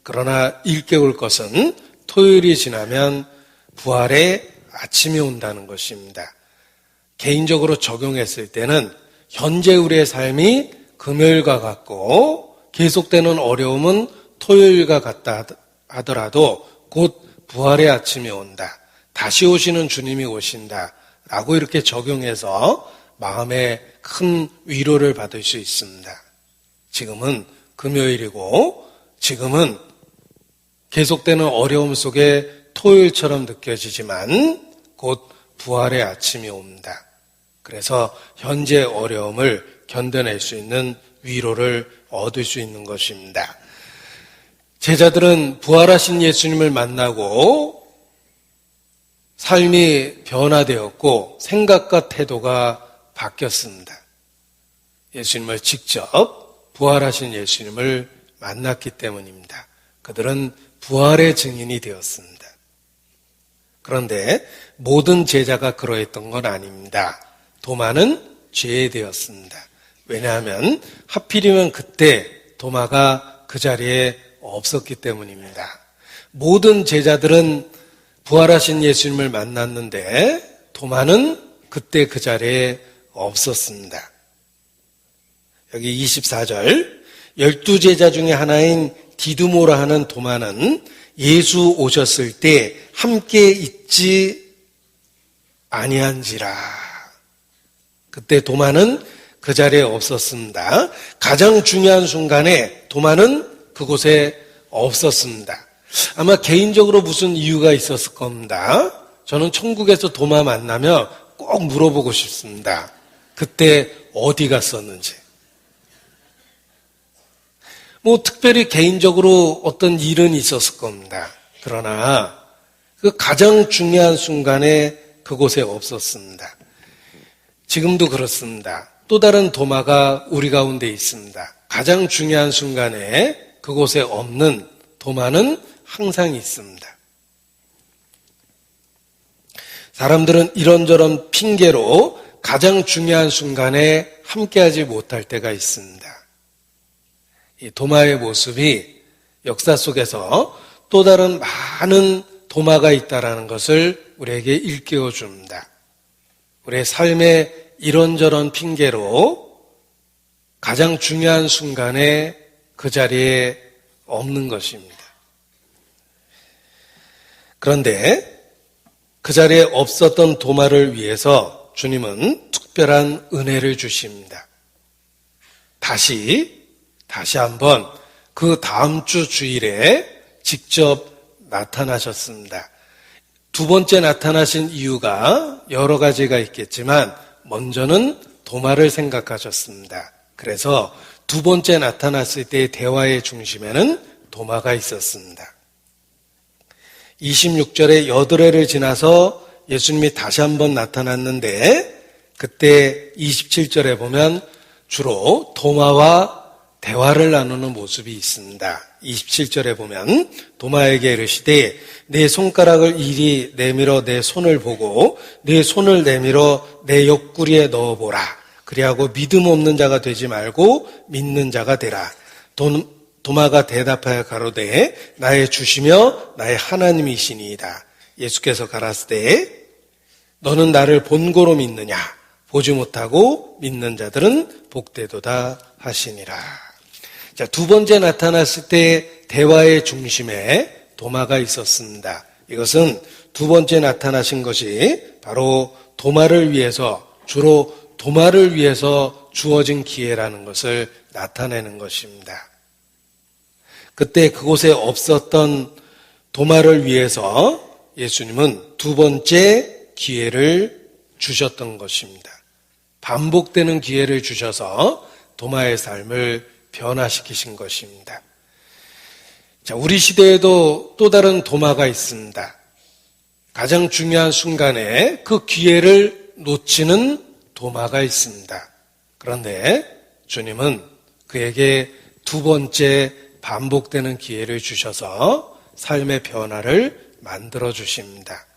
그러나 일깨울 것은 토요일이 지나면 부활의 아침이 온다는 것입니다. 개인적으로 적용했을 때는 현재 우리의 삶이 금요일과 같고 계속되는 어려움은 토요일과 같다 하더라도 곧 부활의 아침이 온다. 다시 오시는 주님이 오신다. 라고 이렇게 적용해서 마음에 큰 위로를 받을 수 있습니다. 지금은 금요일이고 지금은 계속되는 어려움 속에 토요일처럼 느껴지지만 곧 부활의 아침이 옵니다. 그래서 현재 어려움을 견뎌낼 수 있는 위로를 얻을 수 있는 것입니다. 제자들은 부활하신 예수님을 만나고 삶이 변화되었고 생각과 태도가 바뀌었습니다. 예수님을 직접 부활하신 예수님을 만났기 때문입니다. 그들은 부활의 증인이 되었습니다. 그런데 모든 제자가 그러했던 건 아닙니다. 도마는 죄되었습니다. 왜냐하면 하필이면 그때 도마가 그 자리에 없었기 때문입니다. 모든 제자들은 부활하신 예수님을 만났는데 도마는 그때 그 자리에 없었습니다. 여기 24절 12제자 중에 하나인 디두모라 하는 도마는 예수 오셨을 때 함께 있지 아니한지라. 그때 도마는 그 자리에 없었습니다. 가장 중요한 순간에 도마는 그곳에 없었습니다. 아마 개인적으로 무슨 이유가 있었을 겁니다. 저는 천국에서 도마 만나면 꼭 물어보고 싶습니다. 그때 어디 갔었는지. 특별히 개인적으로 어떤 일은 있었을 겁니다. 그러나 그 가장 중요한 순간에 그곳에 없었습니다. 지금도 그렇습니다. 또 다른 도마가 우리 가운데 있습니다. 가장 중요한 순간에 그곳에 없는 도마는 항상 있습니다. 사람들은 이런저런 핑계로 가장 중요한 순간에 함께하지 못할 때가 있습니다. 이 도마의 모습이 역사 속에서 또 다른 많은 도마가 있다는 것을 우리에게 일깨워 줍니다. 우리의 삶의 이런저런 핑계로 가장 중요한 순간에 그 자리에 없는 것입니다. 그런데 그 자리에 없었던 도마를 위해서 주님은 특별한 은혜를 주십니다. 다시 한번 그 다음 주 주일에 직접 나타나셨습니다. 두 번째 나타나신 이유가 여러 가지가 있겠지만 먼저는 도마를 생각하셨습니다. 그래서 두 번째 나타났을 때의 대화의 중심에는 도마가 있었습니다. 26절에 여드레를 지나서 예수님이 다시 한번 나타났는데 그때 27절에 보면 주로 도마와 대화를 나누는 모습이 있습니다. 27절에 보면 도마에게 이르시되 내 손가락을 이리 내밀어 내 손을 보고 내 손을 내밀어 내 옆구리에 넣어보라. 그리하고 믿음 없는 자가 되지 말고 믿는 자가 되라. 도마가 대답하여 가로되 나의 주시며 나의 하나님이시니이다. 예수께서 가라사대 너는 나를 본고로 믿느냐? 보지 못하고 믿는 자들은 복되도다 하시니라. 자, 두 번째 나타났을 때 대화의 중심에 도마가 있었습니다. 이것은 두 번째 나타나신 것이 바로 도마를 위해서 주로 도마를 위해서 주어진 기회라는 것을 나타내는 것입니다. 그때 그곳에 없었던 도마를 위해서 예수님은 두 번째 기회를 주셨던 것입니다. 반복되는 기회를 주셔서 도마의 삶을 변화시키신 것입니다. 자, 우리 시대에도 또 다른 도마가 있습니다. 가장 중요한 순간에 그 기회를 놓치는 도마가 있습니다. 그런데 주님은 그에게 두 번째 반복되는 기회를 주셔서 삶의 변화를 만들어 주십니다.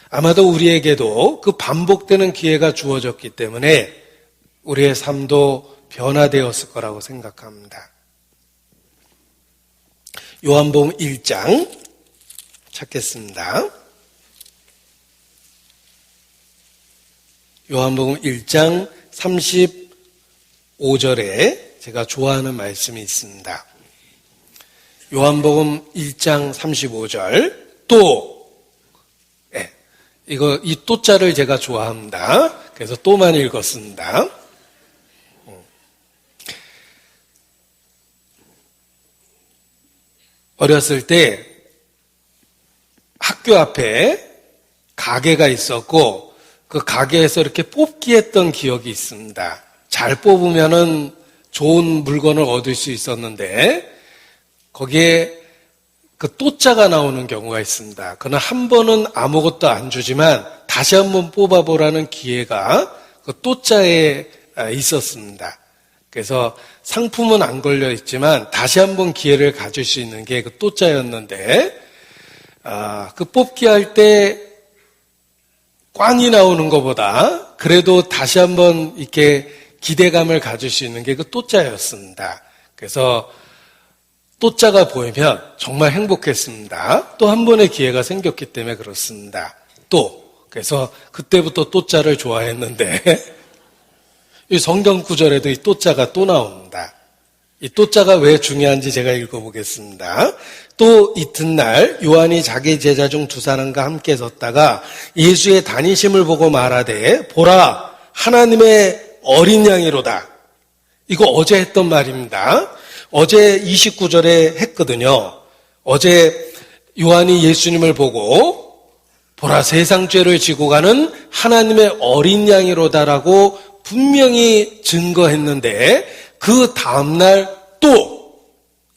아마도 우리에게도 그 반복되는 기회가 주어졌기 때문에 우리의 삶도 변화되었을 거라고 생각합니다. 요한복음 1장 찾겠습니다. 요한복음 1장 35절에 제가 좋아하는 말씀이 있습니다. 요한복음 1장 35절 이 또자를 제가 좋아합니다. 그래서 또만 읽었습니다. 어렸을 때 학교 앞에 가게가 있었고 그 가게에서 이렇게 뽑기 했던 기억이 있습니다. 잘 뽑으면은 좋은 물건을 얻을 수 있었는데 거기에 그 또자가 나오는 경우가 있습니다. 그는 한 번은 아무것도 안 주지만 다시 한번 뽑아보라는 기회가 그 또자에 있었습니다. 그래서 상품은 안 걸려 있지만 다시 한번 기회를 가질 수 있는 게 그 또자였는데 그 뽑기 할 때 꽝이 나오는 것보다 그래도 다시 한번 이렇게 기대감을 가질 수 있는 게 그 또자였습니다. 그래서 또자가 보이면 정말 행복했습니다. 또 한 번의 기회가 생겼기 때문에 그렇습니다. 그래서 그때부터 또자를 좋아했는데 이 성경 구절에도 이 또자가 또 나옵니다. 이 또자가 왜 중요한지 제가 읽어보겠습니다. 또 이튿날 요한이 자기 제자 중 두 사람과 함께 섰다가 예수의 다니심을 보고 말하되 보라 하나님의 어린 양이로다. 이거 어제 했던 말입니다. 어제 29절에 했거든요. 어제 요한이 예수님을 보고 보라 세상 죄를 지고 가는 하나님의 어린 양이로다라고 분명히 증거했는데 그 다음날 또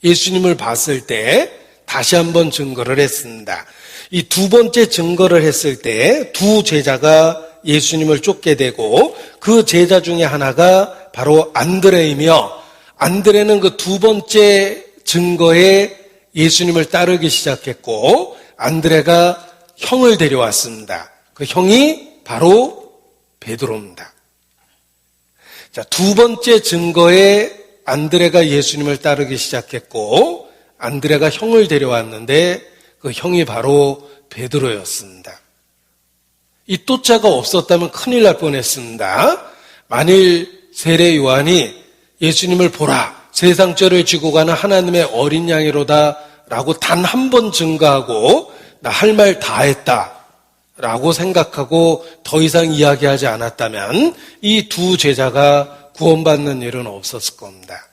예수님을 봤을 때 다시 한번 증거를 했습니다. 이 두 번째 증거를 했을 때 두 제자가 예수님을 쫓게 되고 그 제자 중에 하나가 바로 안드레이며 안드레는 그 두 번째 증거에 예수님을 따르기 시작했고 안드레가 형을 데려왔습니다. 그 형이 바로 베드로입니다. 자, 두 번째 증거에 안드레가 예수님을 따르기 시작했고 안드레가 형을 데려왔는데 그 형이 바로 베드로였습니다. 이 또자가 없었다면 큰일 날 뻔했습니다. 만일 세례 요한이 예수님을 보라 세상 죄를 지고 가는 하나님의 어린 양이로다 라고 단 한 번 증거하고 나 할 말 다 했다 라고 생각하고 더 이상 이야기하지 않았다면 이 두 제자가 구원받는 일은 없었을 겁니다.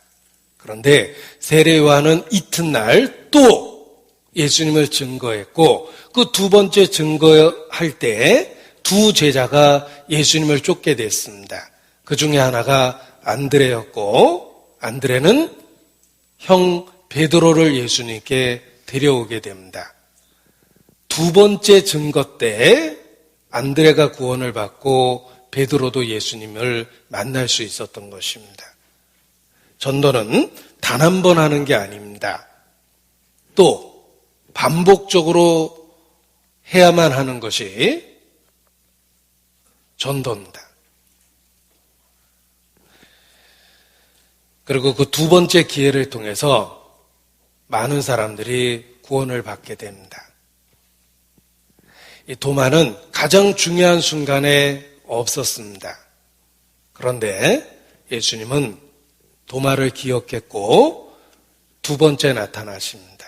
그런데 세례 요한은 이튿날 또 예수님을 증거했고 그 두 번째 증거할 때 두 제자가 예수님을 쫓게 됐습니다. 그 중에 하나가 안드레였고 안드레는 형 베드로를 예수님께 데려오게 됩니다. 두 번째 증거 때 안드레가 구원을 받고 베드로도 예수님을 만날 수 있었던 것입니다. 전도는 단 한 번 하는 게 아닙니다. 또 반복적으로 해야만 하는 것이 전도입니다. 그리고 그 두 번째 기회를 통해서 많은 사람들이 구원을 받게 됩니다. 이 도마는 가장 중요한 순간에 없었습니다. 그런데 예수님은 도마를 기억했고 두 번째 나타나십니다.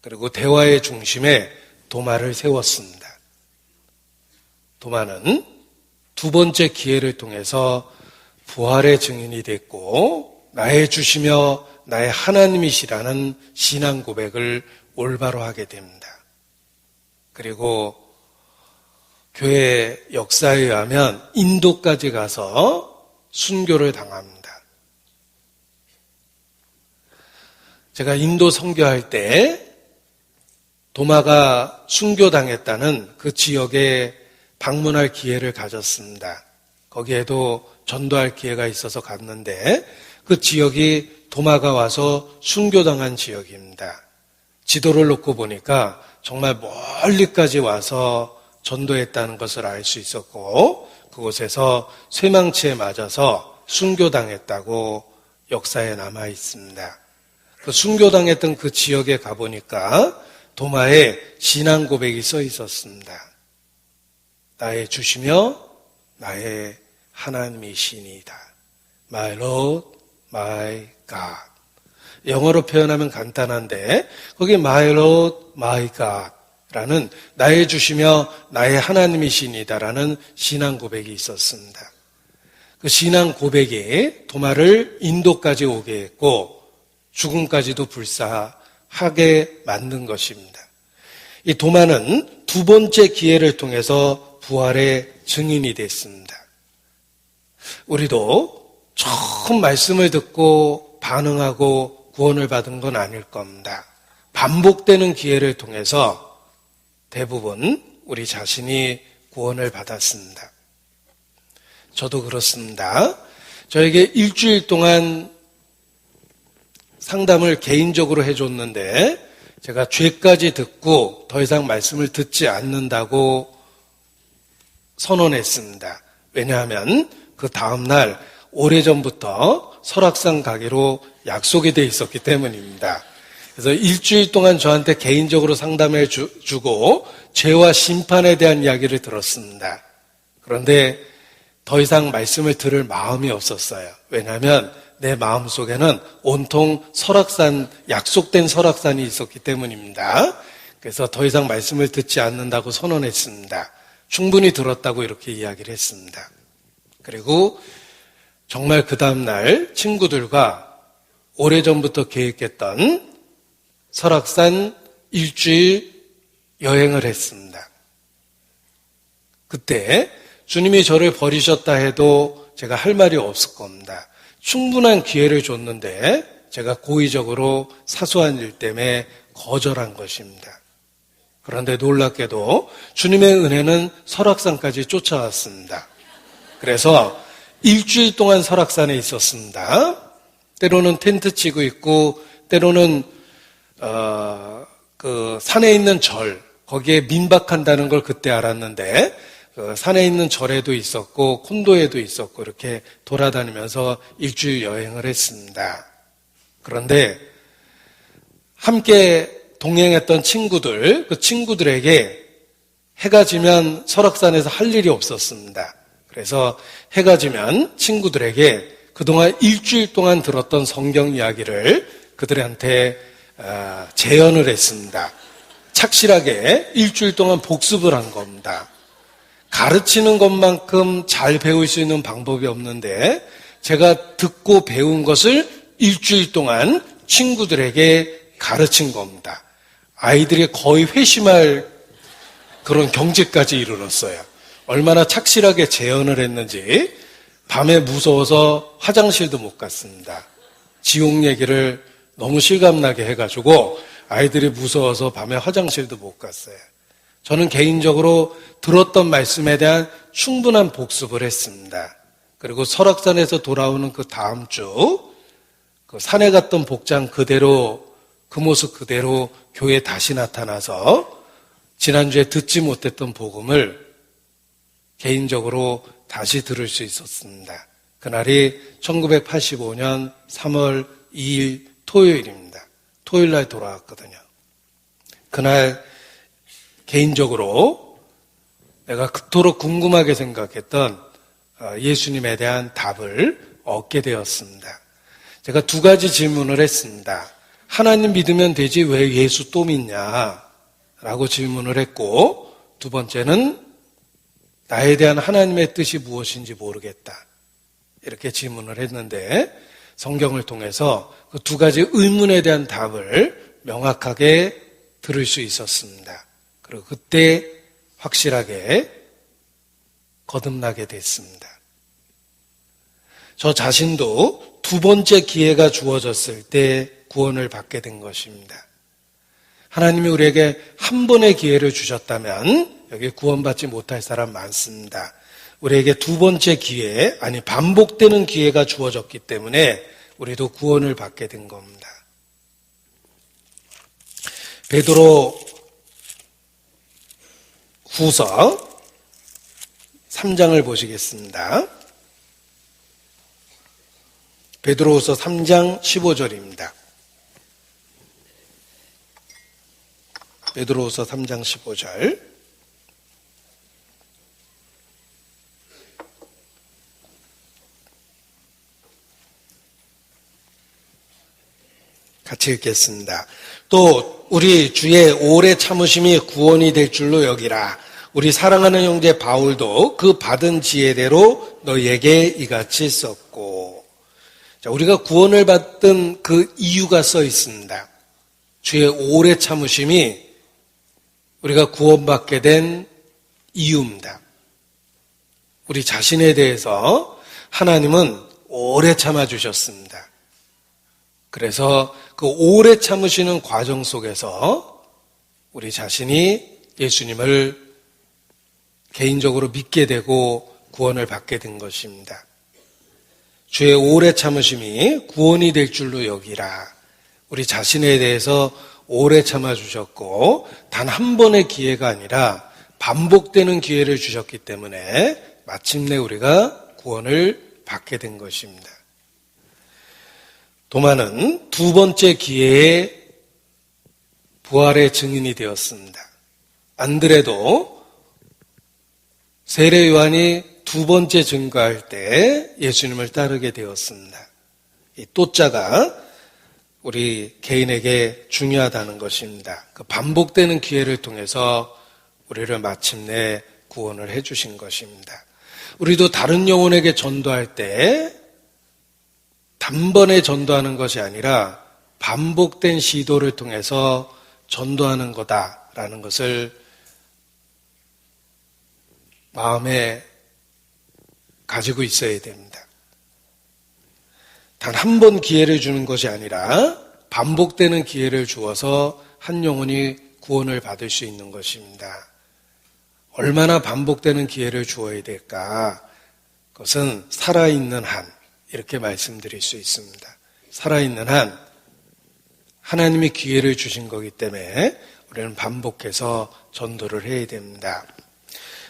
그리고 대화의 중심에 도마를 세웠습니다. 도마는 두 번째 기회를 통해서 부활의 증인이 됐고 나의 주시며 나의 하나님이시라는 신앙 고백을 올바로 하게 됩니다. 그리고 교회 역사에 의하면 인도까지 가서 순교를 당합니다. 제가 인도 선교할 때 도마가 순교당했다는 그 지역에 방문할 기회를 가졌습니다. 거기에도 전도할 기회가 있어서 갔는데 그 지역이 도마가 와서 순교당한 지역입니다. 지도를 놓고 보니까 정말 멀리까지 와서 전도했다는 것을 알 수 있었고 그곳에서 쇠망치에 맞아서 순교당했다고 역사에 남아 있습니다. 그 순교당했던 그 지역에 가보니까 도마에 신앙 고백이 써 있었습니다. 나의 주시며 나의 하나님이시니이다. My Lord, my God. 영어로 표현하면 간단한데 거기 My Lord, my God 라는 나의 주시며 나의 하나님이시니다라는 신앙 고백이 있었습니다. 그 신앙 고백이 도마를 인도까지 오게 했고 죽음까지도 불사하게 만든 것입니다. 이 도마는 두 번째 기회를 통해서 부활의 증인이 됐습니다. 우리도 처음 말씀을 듣고 반응하고 구원을 받은 건 아닐 겁니다. 반복되는 기회를 통해서 대부분 우리 자신이 구원을 받았습니다. 저도 그렇습니다. 저에게 일주일 동안 상담을 개인적으로 해줬는데 제가 죄까지 듣고 더 이상 말씀을 듣지 않는다고 선언했습니다. 왜냐하면 그 다음날 오래전부터 설악산 가기로 약속이 돼 있었기 때문입니다. 그래서 일주일 동안 저한테 개인적으로 상담해 주고 죄와 심판에 대한 이야기를 들었습니다. 그런데 더 이상 말씀을 들을 마음이 없었어요. 왜냐하면 내 마음속에는 온통 설악산, 약속된 설악산이 있었기 때문입니다. 그래서 더 이상 말씀을 듣지 않는다고 선언했습니다. 충분히 들었다고 이렇게 이야기를 했습니다. 그리고 정말 그 다음날 친구들과 오래전부터 계획했던 설악산 일주일 여행을 했습니다. 그때 주님이 저를 버리셨다 해도 제가 할 말이 없을 겁니다. 충분한 기회를 줬는데 제가 고의적으로 사소한 일 때문에 거절한 것입니다. 그런데 놀랍게도 주님의 은혜는 설악산까지 쫓아왔습니다. 그래서 일주일 동안 설악산에 있었습니다. 때로는 텐트 치고 있고 때로는 그 산에 있는 절, 거기에 민박한다는 걸 그때 알았는데 그 산에 있는 절에도 있었고 콘도에도 있었고 이렇게 돌아다니면서 일주일 여행을 했습니다. 그런데 함께 동행했던 친구들, 그 친구들에게 해가 지면 설악산에서 할 일이 없었습니다. 그래서 해가 지면 친구들에게 그동안 일주일 동안 들었던 성경 이야기를 그들한테 재연을 했습니다. 착실하게 일주일 동안 복습을 한 겁니다. 가르치는 것만큼 잘 배울 수 있는 방법이 없는데 제가 듣고 배운 것을 일주일 동안 친구들에게 가르친 겁니다. 아이들이 거의 회심할 그런 경지까지 이르렀어요. 얼마나 착실하게 재연을 했는지 밤에 무서워서 화장실도 못 갔습니다. 지옥 얘기를 너무 실감나게 해가지고 아이들이 무서워서 밤에 화장실도 못 갔어요. 저는 개인적으로 들었던 말씀에 대한 충분한 복습을 했습니다. 그리고 설악산에서 돌아오는 그 다음 주 그 산에 갔던 복장 그대로 그 모습 그대로 교회에 다시 나타나서 지난주에 듣지 못했던 복음을 개인적으로 다시 들을 수 있었습니다. 그날이 1985년 3월 2일 토요일입니다. 토요일 날 돌아왔거든요. 그날 개인적으로 내가 그토록 궁금하게 생각했던 예수님에 대한 답을 얻게 되었습니다. 제가 두 가지 질문을 했습니다. 하나님 믿으면 되지 왜 예수 또 믿냐? 라고 질문을 했고 두 번째는 나에 대한 하나님의 뜻이 무엇인지 모르겠다. 이렇게 질문을 했는데 성경을 통해서 그 두 가지 의문에 대한 답을 명확하게 들을 수 있었습니다. 그리고 그때 확실하게 거듭나게 됐습니다. 저 자신도 두 번째 기회가 주어졌을 때 구원을 받게 된 것입니다. 하나님이 우리에게 한 번의 기회를 주셨다면 여기 구원받지 못할 사람 많습니다. 우리에게 두 번째 기회, 아니 반복되는 기회가 주어졌기 때문에 우리도 구원을 받게 된 겁니다. 베드로 후서 3장을 보시겠습니다. 베드로후서 3장 15절입니다. 베드로후서 3장 15절. 같이 읽겠습니다. 또 우리 주의 오래 참으심이 구원이 될 줄로 여기라. 우리 사랑하는 형제 바울도 그 받은 지혜대로 너희에게 이같이 썼고. 자, 우리가 구원을 받던 그 이유가 써 있습니다. 주의 오래 참으심이 우리가 구원받게 된 이유입니다. 우리 자신에 대해서 하나님은 오래 참아주셨습니다. 그래서 그 오래 참으시는 과정 속에서 우리 자신이 예수님을 개인적으로 믿게 되고 구원을 받게 된 것입니다. 주의 오래 참으심이 구원이 될 줄로 여기라. 우리 자신에 대해서 오래 참아주셨고 단 한 번의 기회가 아니라 반복되는 기회를 주셨기 때문에 마침내 우리가 구원을 받게 된 것입니다. 도마는 두 번째 기회에 부활의 증인이 되었습니다. 안드레도 세례 요한이 두 번째 증거할 때 예수님을 따르게 되었습니다. 이 또자가 우리 개인에게 중요하다는 것입니다. 그 반복되는 기회를 통해서 우리를 마침내 구원을 해주신 것입니다. 우리도 다른 영혼에게 전도할 때 단번에 전도하는 것이 아니라 반복된 시도를 통해서 전도하는 거다라는 것을 마음에 가지고 있어야 됩니다. 단 한 번 기회를 주는 것이 아니라 반복되는 기회를 주어서 한 영혼이 구원을 받을 수 있는 것입니다. 얼마나 반복되는 기회를 주어야 될까? 그것은 살아있는 한, 이렇게 말씀드릴 수 있습니다. 살아있는 한, 하나님이 기회를 주신 거기 때문에 우리는 반복해서 전도를 해야 됩니다.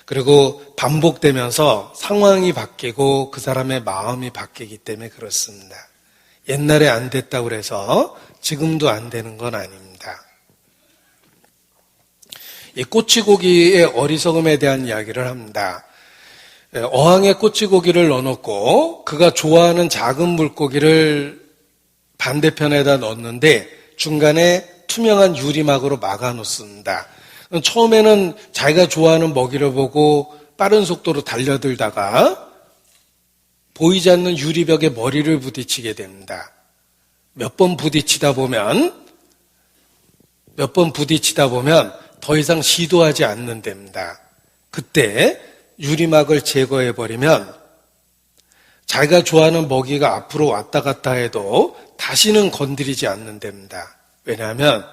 그리고 반복되면서 상황이 바뀌고 그 사람의 마음이 바뀌기 때문에 그렇습니다. 옛날에 안 됐다고 해서 지금도 안 되는 건 아닙니다. 이 꼬치고기의 어리석음에 대한 이야기를 합니다. 어항에 꼬치고기를 넣어놓고 그가 좋아하는 작은 물고기를 반대편에다 넣었는데 중간에 투명한 유리막으로 막아놓습니다. 처음에는 자기가 좋아하는 먹이를 보고 빠른 속도로 달려들다가 보이지 않는 유리벽에 머리를 부딪히게 됩니다. 몇 번 부딪히다 보면 더 이상 시도하지 않는답니다. 그때 유리막을 제거해버리면 자기가 좋아하는 먹이가 앞으로 왔다 갔다 해도 다시는 건드리지 않는답니다. 왜냐하면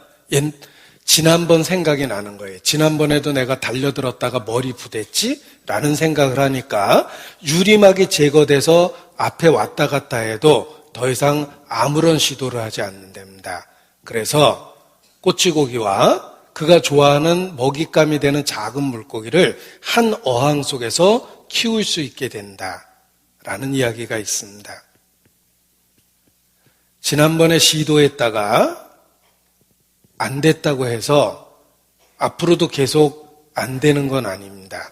지난번 생각이 나는 거예요. 지난번에도 내가 달려들었다가 머리 부댔지? 라는 생각을 하니까 유리막이 제거돼서 앞에 왔다 갔다 해도 더 이상 아무런 시도를 하지 않는답니다. 그래서 꼬치고기와 그가 좋아하는 먹잇감이 되는 작은 물고기를 한 어항 속에서 키울 수 있게 된다라는 이야기가 있습니다. 지난번에 시도했다가 안 됐다고 해서 앞으로도 계속 안 되는 건 아닙니다.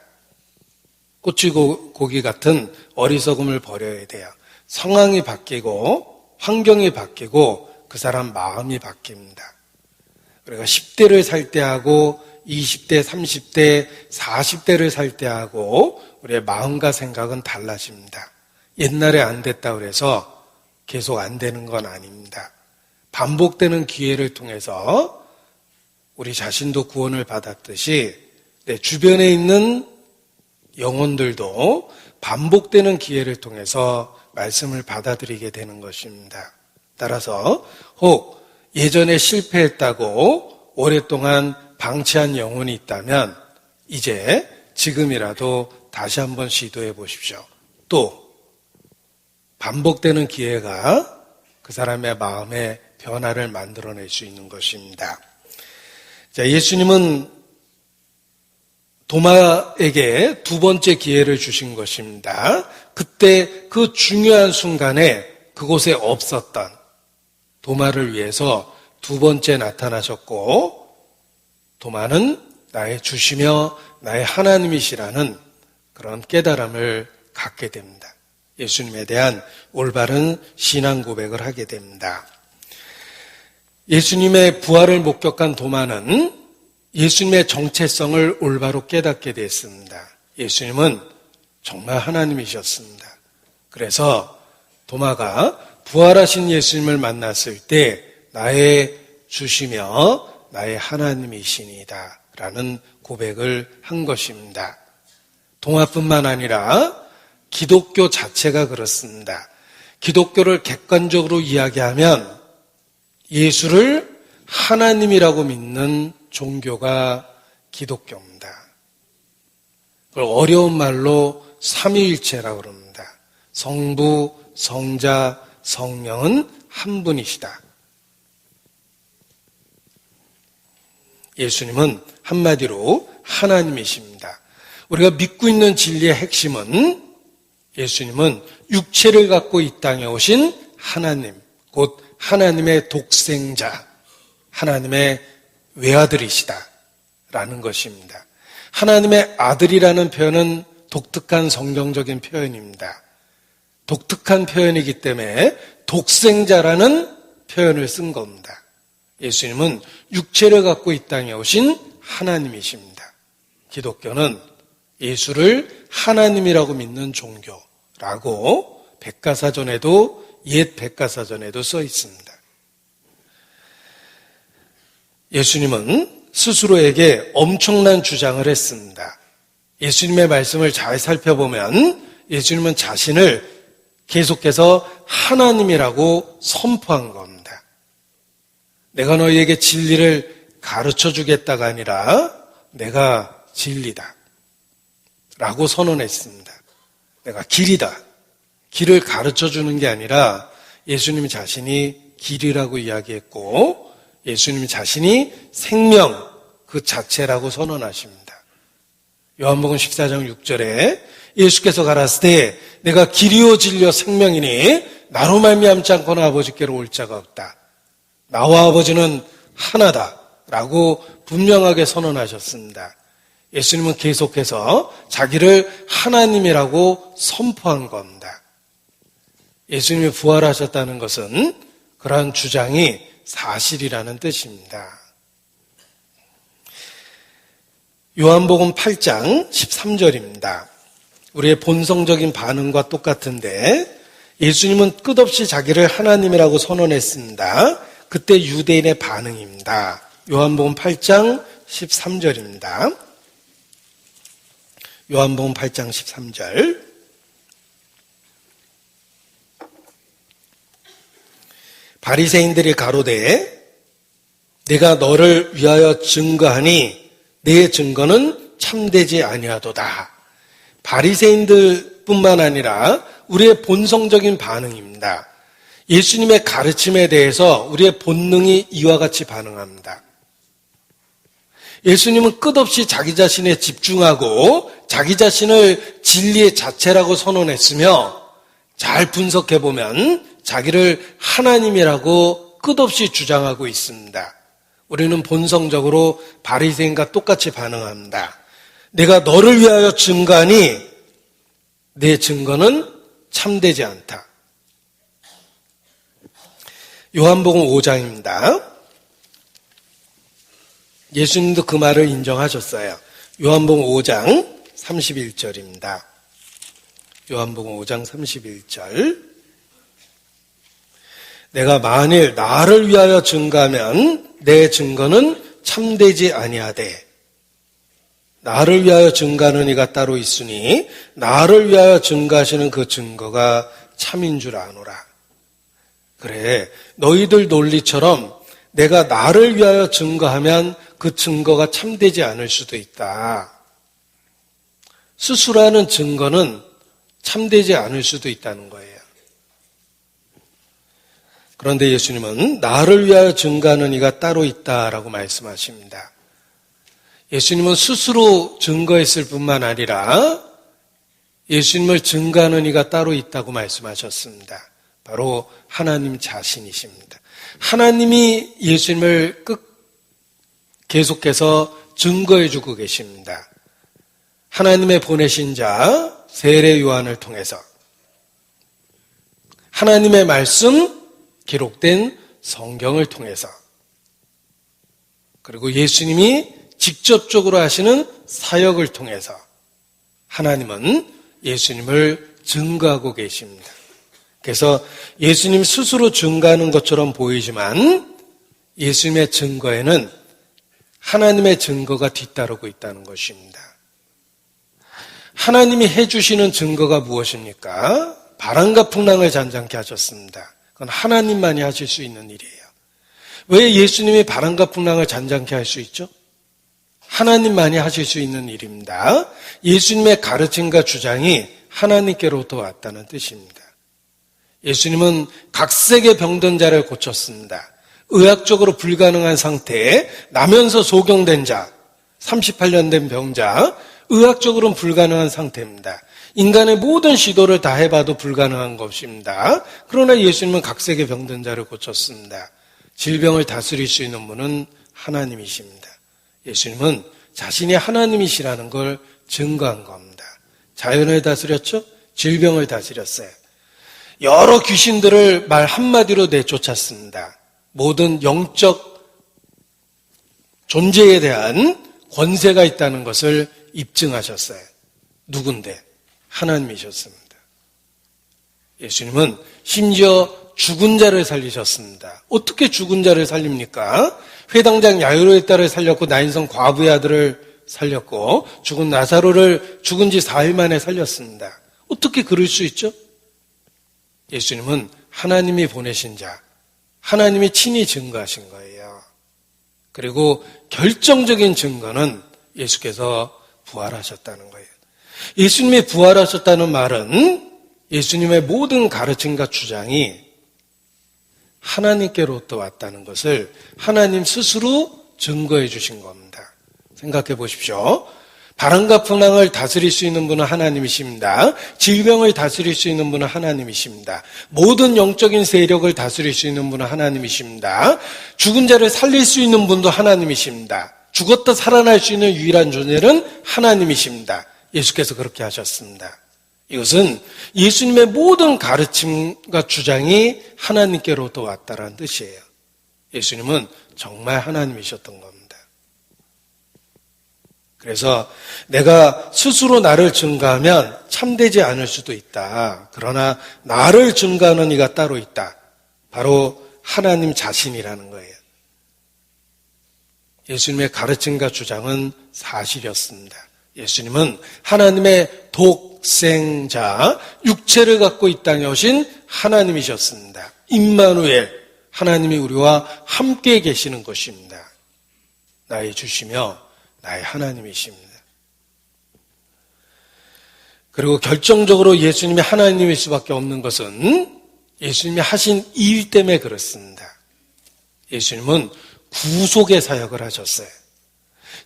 꼬치고기 같은 어리석음을 버려야 돼요. 상황이 바뀌고 환경이 바뀌고 그 사람 마음이 바뀝니다. 우리가 10대를 살 때하고 20대, 30대, 40대를 살 때하고 우리의 마음과 생각은 달라집니다. 옛날에 안 됐다고 해서 계속 안 되는 건 아닙니다. 반복되는 기회를 통해서 우리 자신도 구원을 받았듯이 내 주변에 있는 영혼들도 반복되는 기회를 통해서 말씀을 받아들이게 되는 것입니다. 따라서 혹 예전에 실패했다고 오랫동안 방치한 영혼이 있다면 이제 지금이라도 다시 한번 시도해 보십시오. 또 반복되는 기회가 그 사람의 마음에 변화를 만들어낼 수 있는 것입니다. 자, 예수님은 도마에게 두 번째 기회를 주신 것입니다. 그때 그 중요한 순간에 그곳에 없었던 도마를 위해서 두 번째 나타나셨고 도마는 나의 주시며 나의 하나님이시라는 그런 깨달음을 갖게 됩니다. 예수님에 대한 올바른 신앙 고백을 하게 됩니다. 예수님의 부활을 목격한 도마는 예수님의 정체성을 올바로 깨닫게 됐습니다. 예수님은 정말 하나님이셨습니다. 그래서 도마가 부활하신 예수님을 만났을 때 나의 주시며 나의 하나님이시니다 라는 고백을 한 것입니다. 도마뿐만 아니라 기독교 자체가 그렇습니다. 기독교를 객관적으로 이야기하면 예수를 하나님이라고 믿는 종교가 기독교입니다. 그걸 어려운 말로 삼위일체라고 그럽니다. 성부, 성자, 성령은 한 분이시다. 예수님은 한마디로 하나님이십니다. 우리가 믿고 있는 진리의 핵심은 예수님은 육체를 갖고 이 땅에 오신 하나님, 곧 하나님의 독생자, 하나님의 외아들이시다라는 것입니다. 하나님의 아들이라는 표현은 독특한 성경적인 표현입니다. 독특한 표현이기 때문에 독생자라는 표현을 쓴 겁니다. 예수님은 육체를 갖고 이 땅에 오신 하나님이십니다. 기독교는 예수를 하나님이라고 믿는 종교라고 옛 백과사전에도 써 있습니다. 예수님은 스스로에게 엄청난 주장을 했습니다. 예수님의 말씀을 잘 살펴보면 예수님은 자신을 계속해서 하나님이라고 선포한 겁니다. 내가 너희에게 진리를 가르쳐 주겠다가 아니라 내가 진리다 라고 선언했습니다. 내가 길이다. 길을 가르쳐 주는 게 아니라 예수님 자신이 길이라고 이야기했고 예수님 자신이 생명 그 자체라고 선언하십니다. 요한복음 14장 6절에 예수께서 가라사대 내가 길이요 진리요 생명이니 나로 말미암지 않고는 아버지께로 올 자가 없다. 나와 아버지는 하나다 라고 분명하게 선언하셨습니다. 예수님은 계속해서 자기를 하나님이라고 선포한 겁니다. 예수님이 부활하셨다는 것은 그러한 주장이 사실이라는 뜻입니다. 요한복음 8장 13절입니다. 우리의 본성적인 반응과 똑같은데 예수님은 끝없이 자기를 하나님이라고 선언했습니다. 그때 유대인의 반응입니다. 요한복음 8장 13절입니다. 요한복음 8장 13절 바리새인들이 가로되 내가 너를 위하여 증거하니 내 증거는 참되지 아니하도다. 바리새인들뿐만 아니라 우리의 본성적인 반응입니다. 예수님의 가르침에 대해서 우리의 본능이 이와 같이 반응합니다. 예수님은 끝없이 자기 자신에 집중하고 자기 자신을 진리의 자체라고 선언했으며 잘 분석해보면 자기를 하나님이라고 끝없이 주장하고 있습니다. 우리는 본성적으로 바리새인과 똑같이 반응합니다. 내가 너를 위하여 증거하니 내 증거는 참되지 않다. 요한복음 5장입니다. 예수님도 그 말을 인정하셨어요. 요한복음 5장 31절입니다. 요한복음 5장 31절 내가 만일 나를 위하여 증거하면 내 증거는 참되지 아니하되 나를 위하여 증거하는 이가 따로 있으니 나를 위하여 증거하시는 그 증거가 참인 줄 아노라. 그래, 너희들 논리처럼 내가 나를 위하여 증거하면 그 증거가 참되지 않을 수도 있다. 스스로 하는 증거는 참되지 않을 수도 있다는 거예요. 그런데 예수님은 나를 위하여 증거하는 이가 따로 있다라고 말씀하십니다. 예수님은 스스로 증거했을 뿐만 아니라 예수님을 증거하는 이가 따로 있다고 말씀하셨습니다. 바로 하나님 자신이십니다. 하나님이 예수님을 계속해서 증거해주고 계십니다. 하나님의 보내신 자 세례 요한을 통해서 하나님의 말씀 기록된 성경을 통해서 그리고 예수님이 직접적으로 하시는 사역을 통해서 하나님은 예수님을 증거하고 계십니다. 그래서 예수님 스스로 증거하는 것처럼 보이지만 예수님의 증거에는 하나님의 증거가 뒤따르고 있다는 것입니다. 하나님이 해주시는 증거가 무엇입니까? 바람과 풍랑을 잔잔케 하셨습니다. 그건 하나님만이 하실 수 있는 일이에요. 왜 예수님이 바람과 풍랑을 잔잔케 할 수 있죠? 하나님만이 하실 수 있는 일입니다. 예수님의 가르침과 주장이 하나님께로부터 왔다는 뜻입니다. 예수님은 각색의 병든 자를 고쳤습니다. 의학적으로 불가능한 상태에 나면서 소경된 자, 38년 된 병자, 의학적으로는 불가능한 상태입니다. 인간의 모든 시도를 다 해봐도 불가능한 것입니다. 그러나 예수님은 각색의 병든 자를 고쳤습니다. 질병을 다스릴 수 있는 분은 하나님이십니다. 예수님은 자신이 하나님이시라는 걸 증거한 겁니다. 자연을 다스렸죠? 질병을 다스렸어요. 여러 귀신들을 말 한마디로 내쫓았습니다. 모든 영적 존재에 대한 권세가 있다는 것을 입증하셨어요. 누군데? 하나님이셨습니다. 예수님은 심지어 죽은 자를 살리셨습니다. 어떻게 죽은 자를 살립니까? 회당장 야이로의 딸을 살렸고 나인성 과부의 아들을 살렸고 죽은 나사로를 죽은 지 4일 만에 살렸습니다. 어떻게 그럴 수 있죠? 예수님은 하나님이 보내신 자, 하나님이 친히 증거하신 거예요. 그리고 결정적인 증거는 예수께서 부활하셨다는 거예요. 예수님이 부활하셨다는 말은 예수님의 모든 가르침과 주장이 하나님께로부터 왔다는 것을 하나님 스스로 증거해 주신 겁니다. 생각해 보십시오. 바람과 풍랑을 다스릴 수 있는 분은 하나님이십니다. 질병을 다스릴 수 있는 분은 하나님이십니다. 모든 영적인 세력을 다스릴 수 있는 분은 하나님이십니다. 죽은 자를 살릴 수 있는 분도 하나님이십니다. 죽었다 살아날 수 있는 유일한 존재는 하나님이십니다. 예수께서 그렇게 하셨습니다. 이것은 예수님의 모든 가르침과 주장이 하나님께로부터 왔다라는 뜻이에요. 예수님은 정말 하나님이셨던 겁니다. 그래서 내가 스스로 나를 증거하면 참되지 않을 수도 있다. 그러나 나를 증거하는 이가 따로 있다. 바로 하나님 자신이라는 거예요. 예수님의 가르침과 주장은 사실이었습니다. 예수님은 하나님의 독생자, 육체를 갖고 이 땅에 오신 하나님이셨습니다. 임마누엘, 하나님이 우리와 함께 계시는 것입니다. 나의 주시며 나의 하나님이십니다. 그리고 결정적으로 예수님이 하나님일 수밖에 없는 것은 예수님이 하신 일 때문에 그렇습니다. 예수님은 구속의 사역을 하셨어요.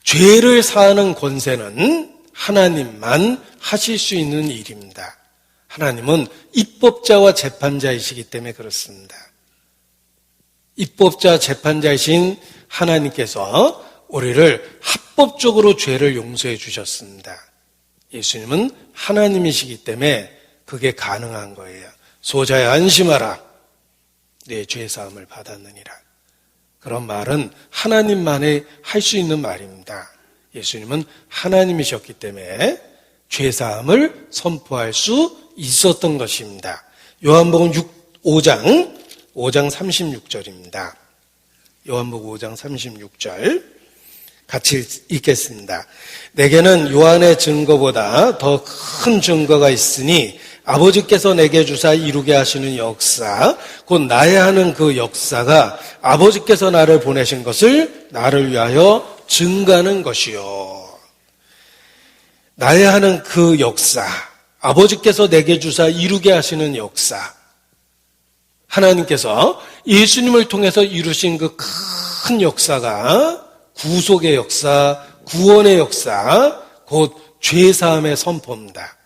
죄를 사하는 권세는 하나님만 하실 수 있는 일입니다. 하나님은 입법자와 재판자이시기 때문에 그렇습니다. 입법자 재판자이신 하나님께서 우리를 합법적으로 죄를 용서해 주셨습니다. 예수님은 하나님이시기 때문에 그게 가능한 거예요. 소자야 안심하라. 내 죄사함을 받았느니라. 그런 말은 하나님만이 할 수 있는 말입니다. 예수님은 하나님이셨기 때문에 죄사함을 선포할 수 있었던 것입니다. 요한복음 5장 36절입니다. 요한복음 5장 36절 같이 읽겠습니다. 내게는 요한의 증거보다 더 큰 증거가 있으니 아버지께서 내게 주사 이루게 하시는 역사, 곧 나야 하는 그 역사가 아버지께서 나를 보내신 것을 나를 위하여 증거하는 것이요. 나야 하는 그 역사, 아버지께서 내게 주사 이루게 하시는 역사, 하나님께서 예수님을 통해서 이루신 그 큰 역사가 구속의 역사, 구원의 역사, 곧 죄사함의 선포입니다.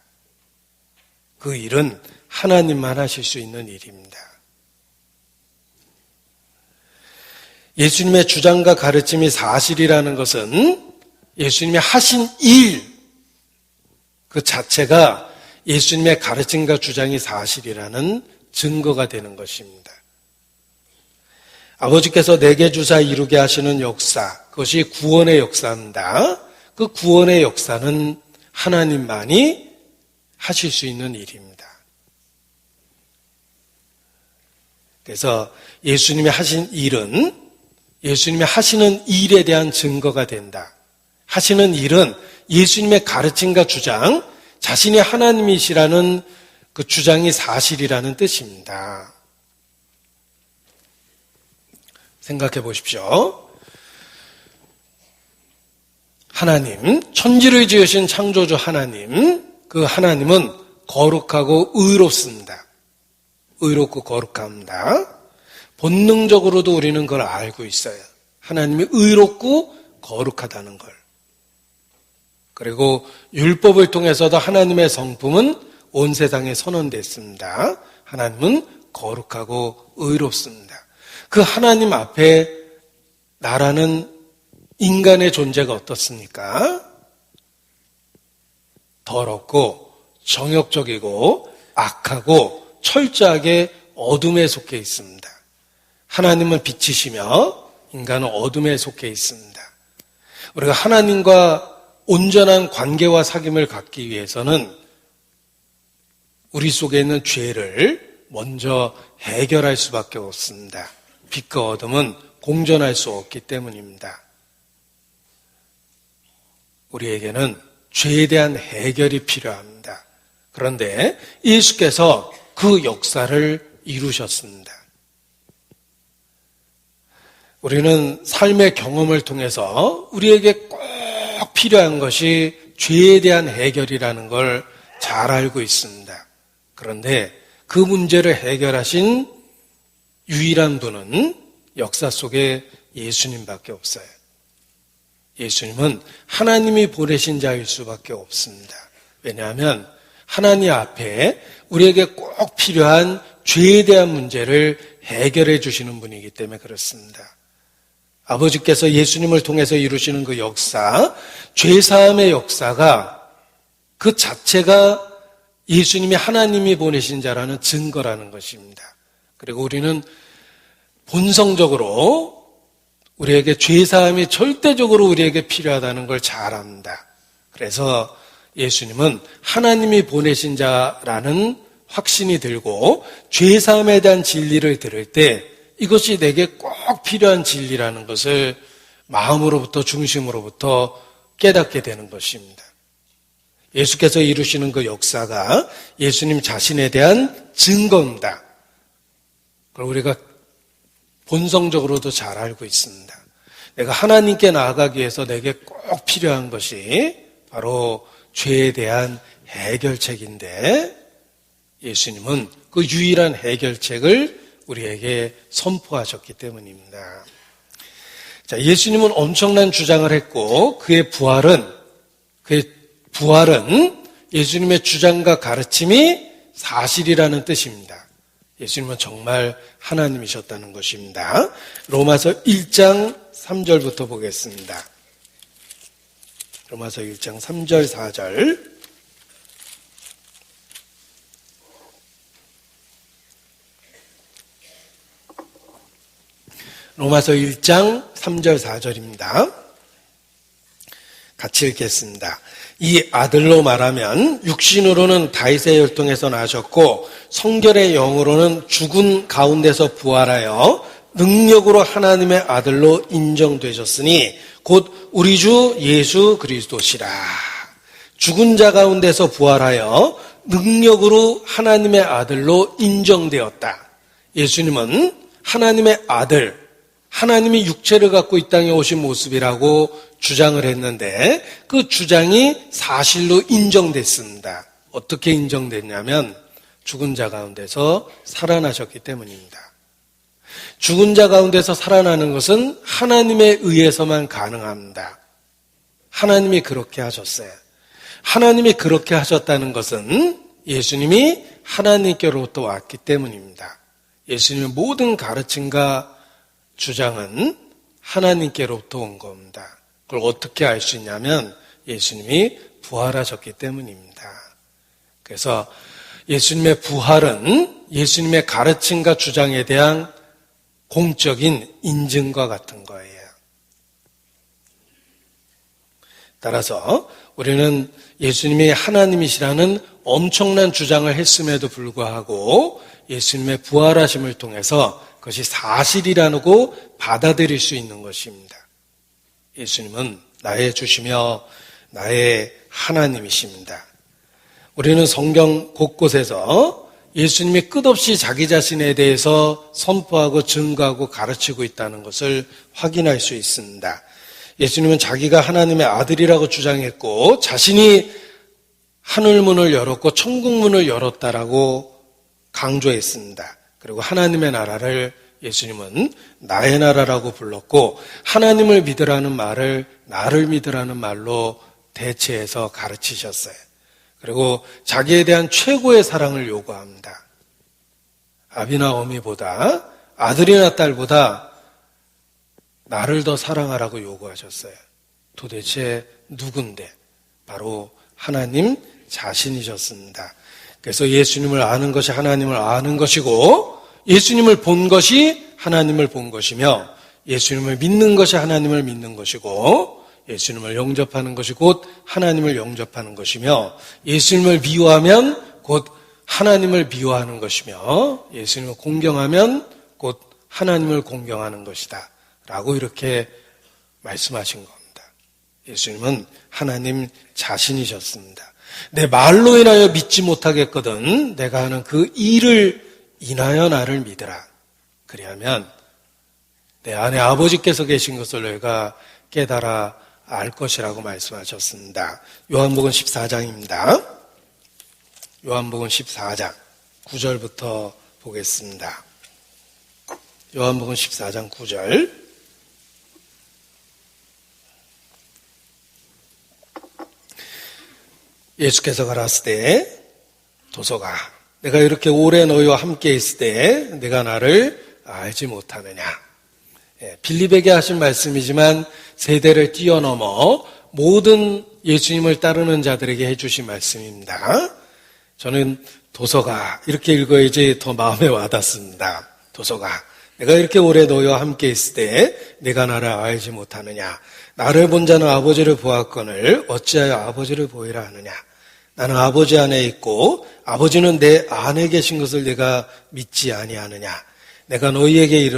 그 일은 하나님만 하실 수 있는 일입니다. 예수님의 주장과 가르침이 사실이라는 것은 예수님이 하신 일 그 자체가 예수님의 가르침과 주장이 사실이라는 증거가 되는 것입니다. 아버지께서 내게 주사 이루게 하시는 역사, 그것이 구원의 역사입니다. 그 구원의 역사는 하나님만이 하실 수 있는 일입니다. 그래서 예수님이 하신 일은 예수님이 하시는 일에 대한 증거가 된다. 하시는 일은 예수님의 가르침과 주장, 자신이 하나님이시라는 그 주장이 사실이라는 뜻입니다. 생각해 보십시오. 하나님, 천지를 지으신 창조주 하나님, 그 하나님은 거룩하고 의롭습니다. 의롭고 거룩합니다. 본능적으로도 우리는 그걸 알고 있어요. 하나님이 의롭고 거룩하다는 걸. 그리고 율법을 통해서도 하나님의 성품은 온 세상에 선언됐습니다. 하나님은 거룩하고 의롭습니다. 그 하나님 앞에 나라는 인간의 존재가 어떻습니까? 더럽고 정욕적이고 악하고 철저하게 어둠에 속해 있습니다. 하나님은 빛이시며 인간은 어둠에 속해 있습니다. 우리가 하나님과 온전한 관계와 사귐을 갖기 위해서는 우리 속에 있는 죄를 먼저 해결할 수밖에 없습니다. 빛과 어둠은 공존할 수 없기 때문입니다. 우리에게는 죄에 대한 해결이 필요합니다. 그런데 예수께서 그 역사를 이루셨습니다. 우리는 삶의 경험을 통해서 우리에게 꼭 필요한 것이 죄에 대한 해결이라는 걸 잘 알고 있습니다. 그런데 그 문제를 해결하신 유일한 분은 역사 속에 예수님밖에 없어요. 예수님은 하나님이 보내신 자일 수밖에 없습니다. 왜냐하면 하나님 앞에 우리에게 꼭 필요한 죄에 대한 문제를 해결해 주시는 분이기 때문에 그렇습니다. 아버지께서 예수님을 통해서 이루시는 그 역사, 죄사함의 역사가 그 자체가 예수님이 하나님이 보내신 자라는 증거라는 것입니다. 그리고 우리는 본성적으로 우리에게 죄사함이 절대적으로 우리에게 필요하다는 걸 잘 압니다. 그래서 예수님은 하나님이 보내신 자라는 확신이 들고 죄사함에 대한 진리를 들을 때 이것이 내게 꼭 필요한 진리라는 것을 마음으로부터 중심으로부터 깨닫게 되는 것입니다. 예수께서 이루시는 그 역사가 예수님 자신에 대한 증거입니다. 그걸 우리가 본성적으로도 잘 알고 있습니다. 내가 하나님께 나아가기 위해서 내게 꼭 필요한 것이 바로 죄에 대한 해결책인데 예수님은 그 유일한 해결책을 우리에게 선포하셨기 때문입니다. 자, 예수님은 엄청난 주장을 했고 그의 부활은 예수님의 주장과 가르침이 사실이라는 뜻입니다. 예수님은 정말 하나님이셨다는 것입니다. 로마서 1장 3절부터 보겠습니다. 로마서 1장 3절 4절 로마서 1장 3절 4절입니다. 같이 읽겠습니다. 이 아들로 말하면 육신으로는 다윗의 혈통에서 나셨고 성결의 영으로는 죽은 가운데서 부활하여 능력으로 하나님의 아들로 인정되셨으니 곧 우리 주 예수 그리스도시라. 죽은 자 가운데서 부활하여 능력으로 하나님의 아들로 인정되었다. 예수님은 하나님의 아들, 하나님이 육체를 갖고 이 땅에 오신 모습이라고 주장을 했는데 그 주장이 사실로 인정됐습니다. 어떻게 인정됐냐면 죽은 자 가운데서 살아나셨기 때문입니다. 죽은 자 가운데서 살아나는 것은 하나님에 의해서만 가능합니다. 하나님이 그렇게 하셨어요. 하나님이 그렇게 하셨다는 것은 예수님이 하나님께로부터 왔기 때문입니다. 예수님의 모든 가르침과 주장은 하나님께로부터 온 겁니다. 그걸 어떻게 알 수 있냐면 예수님이 부활하셨기 때문입니다. 그래서 예수님의 부활은 예수님의 가르침과 주장에 대한 공적인 인증과 같은 거예요. 따라서 우리는 예수님이 하나님이시라는 엄청난 주장을 했음에도 불구하고 예수님의 부활하심을 통해서 그것이 사실이라고 받아들일 수 있는 것입니다. 예수님은 나의 주시며 나의 하나님이십니다. 우리는 성경 곳곳에서 예수님이 끝없이 자기 자신에 대해서 선포하고 증거하고 가르치고 있다는 것을 확인할 수 있습니다. 예수님은 자기가 하나님의 아들이라고 주장했고 자신이 하늘문을 열었고 천국문을 열었다라고 강조했습니다. 그리고 하나님의 나라를 예수님은 나의 나라라고 불렀고 하나님을 믿으라는 말을 나를 믿으라는 말로 대체해서 가르치셨어요. 그리고 자기에 대한 최고의 사랑을 요구합니다. 아비나 어미보다 아들이나 딸보다 나를 더 사랑하라고 요구하셨어요. 도대체 누군데? 바로 하나님 자신이셨습니다. 그래서 예수님을 아는 것이 하나님을 아는 것이고, 예수님을 본 것이 하나님을 본 것이며, 예수님을 믿는 것이 하나님을 믿는 것이고, 예수님을 영접하는 것이 곧 하나님을 영접하는 것이며, 예수님을 미워하면 곧 하나님을 미워하는 것이며, 예수님을 공경하면 곧 하나님을 공경하는 것이다 라고 이렇게 말씀하신 겁니다. 예수님은 하나님 자신이셨습니다. 내 말로 인하여 믿지 못하겠거든 내가 하는 그 일을 인하여 나를 믿으라. 그리하면 내 안에 아버지께서 계신 것을 내가 깨달아 알 것이라고 말씀하셨습니다. 요한복음 14장입니다. 요한복음 14장 9절부터 보겠습니다. 요한복음 14장 9절. 예수께서 가라스 때 도서가 내가 이렇게 오래 너희와 함께 있을 때 내가 나를 알지 못하느냐. 빌립에게 하신 말씀이지만 세대를 뛰어넘어 모든 예수님을 따르는 자들에게 해주신 말씀입니다. 저는 도서가 이렇게 읽어야지 더 마음에 와닿습니다. 도서가 내가 이렇게 오래 너희와 함께 있을 때 내가 나를 알지 못하느냐. 나를 본 자는 아버지를 보았거늘 어찌하여 아버지를 보이라 하느냐. 나는 아버지 안에 있고 아버지는 내 안에 계신 것을 내가 믿지 아니하느냐. 내가 너희에게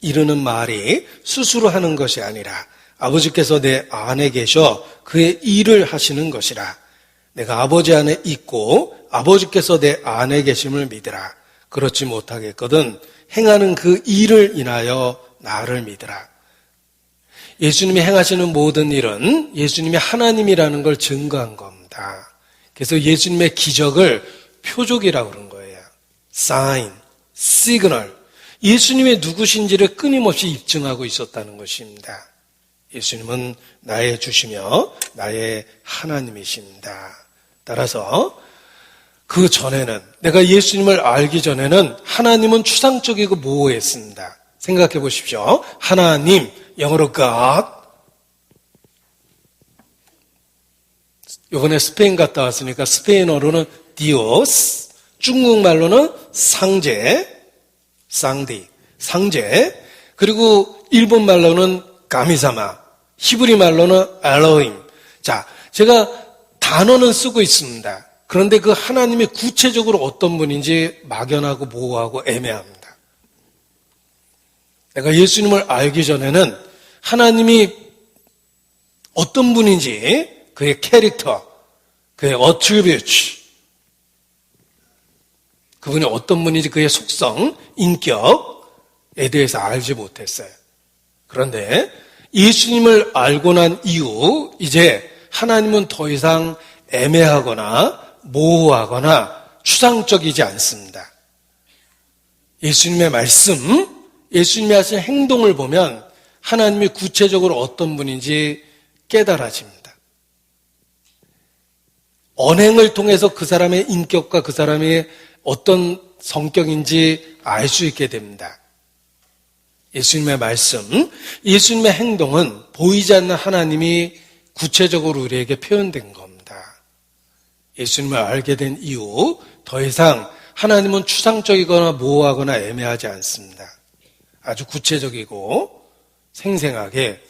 이르는 말이 스스로 하는 것이 아니라 아버지께서 내 안에 계셔 그의 일을 하시는 것이라. 내가 아버지 안에 있고 아버지께서 내 안에 계심을 믿으라. 그렇지 못하겠거든 행하는 그 일을 인하여 나를 믿으라. 예수님이 행하시는 모든 일은 예수님이 하나님이라는 걸 증거한 겁니다. 그래서 예수님의 기적을 표적이라고 그런 거예요. 사인, 시그널. 예수님의 누구신지를 끊임없이 입증하고 있었다는 것입니다. 예수님은 나의 주시며 나의 하나님이십니다. 따라서 그 전에는 내가 예수님을 알기 전에는 하나님은 추상적이고 모호했습니다. 생각해 보십시오. 하나님, 영어로 God. 이번에 스페인 갔다 왔으니까 스페인어로는 Dios, 중국말로는 상제, 상디, 상제, 그리고 일본말로는 가미사마, 히브리 말로는 엘로힘. 자, 제가 단어는 쓰고 있습니다. 그런데 그 하나님이 구체적으로 어떤 분인지 막연하고 모호하고 애매합니다. 내가 예수님을 알기 전에는 하나님이 어떤 분인지 그의 캐릭터, 그의 attributes, 그분이 어떤 분인지 그의 속성, 인격에 대해서 알지 못했어요. 그런데 예수님을 알고 난 이후 이제 하나님은 더 이상 애매하거나 모호하거나 추상적이지 않습니다. 예수님의 말씀, 예수님이 하신 행동을 보면 하나님이 구체적으로 어떤 분인지 깨달아집니다. 언행을 통해서 그 사람의 인격과 그 사람의 어떤 성격인지 알 수 있게 됩니다. 예수님의 말씀, 예수님의 행동은 보이지 않는 하나님이 구체적으로 우리에게 표현된 겁니다. 예수님을 알게 된 이후 더 이상 하나님은 추상적이거나 모호하거나 애매하지 않습니다. 아주 구체적이고 생생하게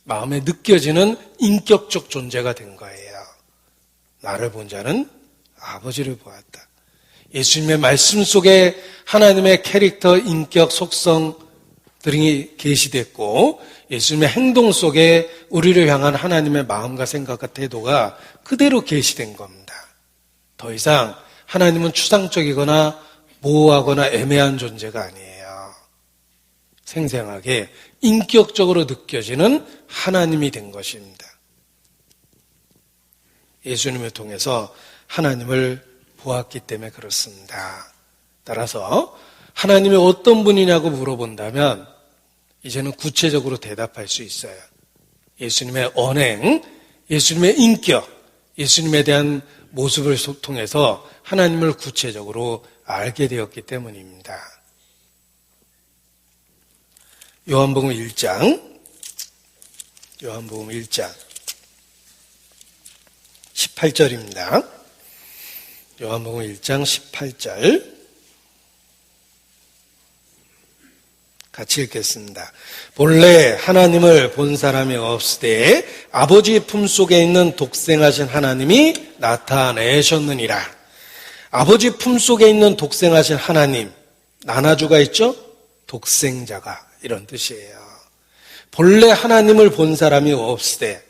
마음에 느껴지는 인격적 존재가 된 거예요. 나를 본 자는 아버지를 보았다. 예수님의 말씀 속에 하나님의 캐릭터, 인격, 속성들이 계시됐고 예수님의 행동 속에 우리를 향한 하나님의 마음과 생각과 태도가 그대로 계시된 겁니다. 더 이상 하나님은 추상적이거나 모호하거나 애매한 존재가 아니에요. 생생하게 인격적으로 느껴지는 하나님이 된 것입니다. 예수님을 통해서 하나님을 보았기 때문에 그렇습니다. 따라서 하나님이 어떤 분이냐고 물어본다면 이제는 구체적으로 대답할 수 있어요. 예수님의 언행, 예수님의 인격, 예수님에 대한 모습을 통해서 하나님을 구체적으로 알게 되었기 때문입니다. 요한복음 1장 18절입니다. 요한복음 1장 18절 같이 읽겠습니다. 본래 하나님을 본 사람이 없으되 아버지 품속에 있는 독생하신 하나님이 나타내셨느니라. 아버지 품속에 있는 독생하신 하나님, 나나주가 있죠? 독생자가, 이런 뜻이에요. 본래 하나님을 본 사람이 없으되,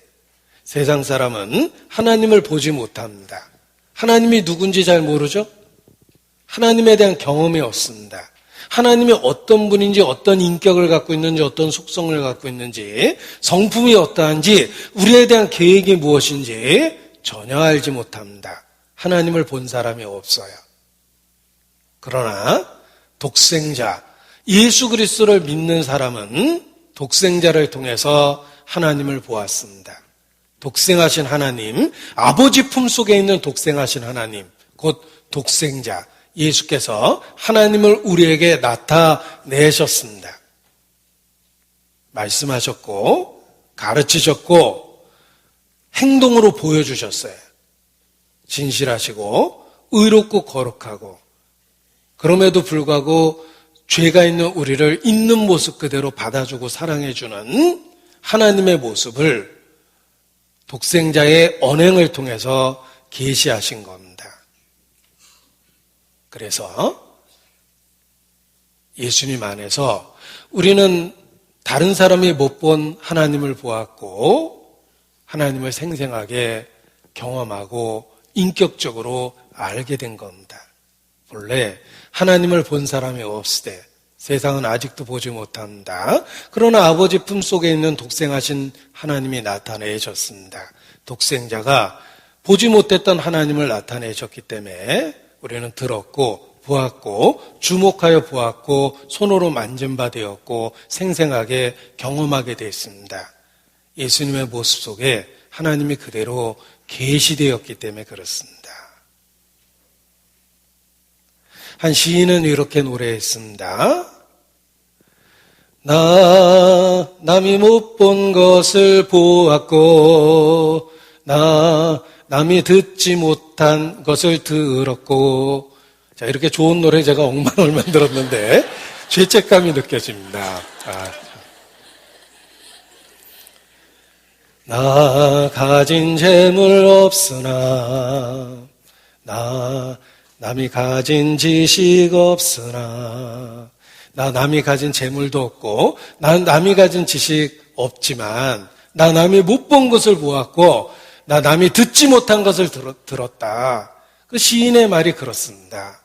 세상 사람은 하나님을 보지 못합니다. 하나님이 누군지 잘 모르죠? 하나님에 대한 경험이 없습니다. 하나님이 어떤 분인지, 어떤 인격을 갖고 있는지, 어떤 속성을 갖고 있는지, 성품이 어떠한지, 우리에 대한 계획이 무엇인지 전혀 알지 못합니다. 하나님을 본 사람이 없어요. 그러나 독생자, 예수 그리스도를 믿는 사람은 독생자를 통해서 하나님을 보았습니다. 독생하신 하나님, 아버지 품속에 있는 독생하신 하나님, 곧 독생자, 예수께서 하나님을 우리에게 나타내셨습니다. 말씀하셨고 가르치셨고 행동으로 보여주셨어요. 진실하시고 의롭고 거룩하고, 그럼에도 불구하고 죄가 있는 우리를 있는 모습 그대로 받아주고 사랑해주는 하나님의 모습을 독생자의 언행을 통해서 계시하신 겁니다. 그래서 예수님 안에서 우리는 다른 사람이 못 본 하나님을 보았고 하나님을 생생하게 경험하고 인격적으로 알게 된 겁니다. 본래 하나님을 본 사람이 없으되 세상은 아직도 보지 못합니다. 그러나 아버지 품속에 있는 독생하신 하나님이 나타내셨습니다. 독생자가 보지 못했던 하나님을 나타내셨기 때문에 우리는 들었고 보았고 주목하여 보았고 손으로 만진 바 되었고 생생하게 경험하게 되었습니다. 예수님의 모습 속에 하나님이 그대로 계시되었기 때문에 그렇습니다. 한 시인은 이렇게 노래했습니다. 남이 못 본 것을 보았고 남이 듣지 못한 것을 들었고. 자, 이렇게 좋은 노래 제가 억만을 만들었는데 죄책감이 느껴집니다. 나 가진 재물 없으나 남이 가진 지식 없으나, 남이 가진 재물도 없고 남이 가진 지식 없지만 남이 못 본 것을 보았고 남이 듣지 못한 것을 들었다. 그 시인의 말이 그렇습니다.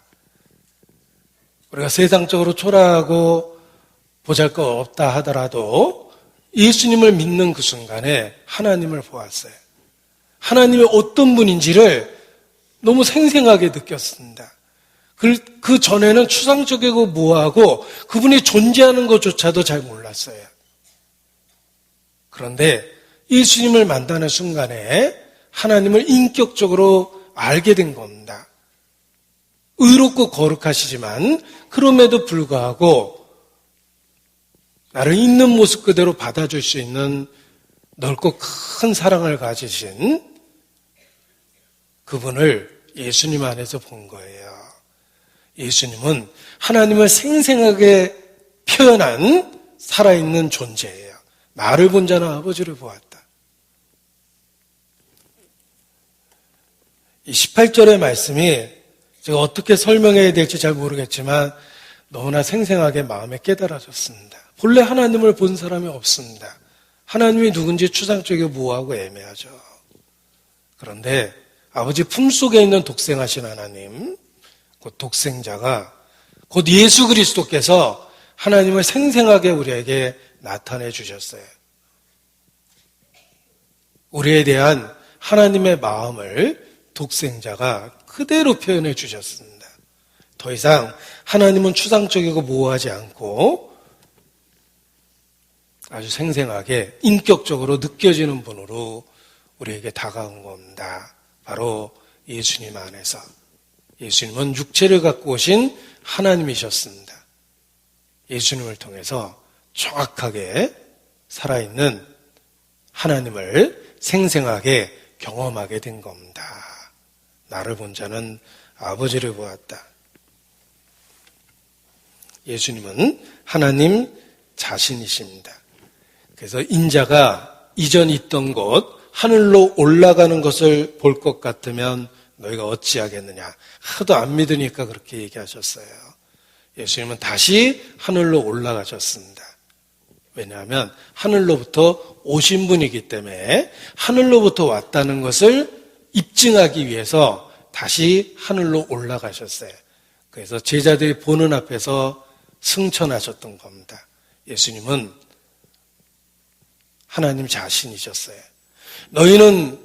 우리가 세상적으로 초라하고 보잘것 없다 하더라도 예수님을 믿는 그 순간에 하나님을 보았어요. 하나님이 어떤 분인지를 너무 생생하게 느꼈습니다. 그 전에는 추상적이고 무하고 그분이 존재하는 것조차도 잘 몰랐어요. 그런데 예수님을 만나는 순간에 하나님을 인격적으로 알게 된 겁니다. 의롭고 거룩하시지만 그럼에도 불구하고 나를 있는 모습 그대로 받아줄 수 있는 넓고 큰 사랑을 가지신 그분을 예수님 안에서 본 거예요. 예수님은 하나님을 생생하게 표현한 살아있는 존재예요. 나를 본 자는 아버지를 보았다. 이 18절의 말씀이 제가 어떻게 설명해야 될지 잘 모르겠지만 너무나 생생하게 마음에 깨달아졌습니다. 본래 하나님을 본 사람이 없습니다. 하나님이 누군지 추상적이고 모호하고 애매하죠. 그런데 아버지 품속에 있는 독생하신 하나님, 곧 독생자가 곧 예수 그리스도께서 하나님을 생생하게 우리에게 나타내 주셨어요. 우리에 대한 하나님의 마음을 독생자가 그대로 표현해 주셨습니다. 더 이상 하나님은 추상적이고 모호하지 않고 아주 생생하게 인격적으로 느껴지는 분으로 우리에게 다가온 겁니다. 바로 예수님 안에서. 예수님은 육체를 갖고 오신 하나님이셨습니다. 예수님을 통해서 정확하게 살아있는 하나님을 생생하게 경험하게 된 겁니다. 나를 본 자는 아버지를 보았다. 예수님은 하나님 자신이십니다. 그래서 인자가 이전 있던 곳 하늘로 올라가는 것을 볼 것 같으면 너희가 어찌하겠느냐. 하도 안 믿으니까 그렇게 얘기하셨어요. 예수님은 다시 하늘로 올라가셨습니다. 왜냐하면 하늘로부터 오신 분이기 때문에 하늘로부터 왔다는 것을 입증하기 위해서 다시 하늘로 올라가셨어요. 그래서 제자들이 보는 앞에서 승천하셨던 겁니다. 예수님은 하나님 자신이셨어요. 너희는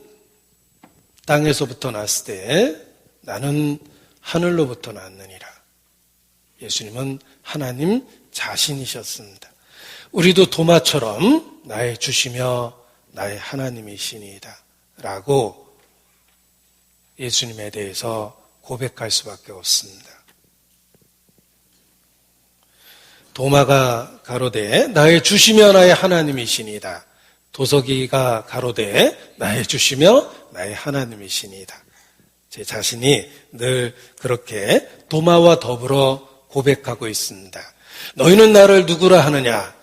땅에서부터 났을 때 나는 하늘로부터 났느니라. 예수님은 하나님 자신이셨습니다. 우리도 도마처럼 나의 주시며 나의 하나님이시니이다 라고 예수님에 대해서 고백할 수밖에 없습니다. 도마가 가로되 나의 주시며 나의 하나님이시니이다. 도석이가 가로되 나의 주시며 나의 하나님이시니이다. 제 자신이 늘 그렇게 도마와 더불어 고백하고 있습니다. 너희는 나를 누구라 하느냐?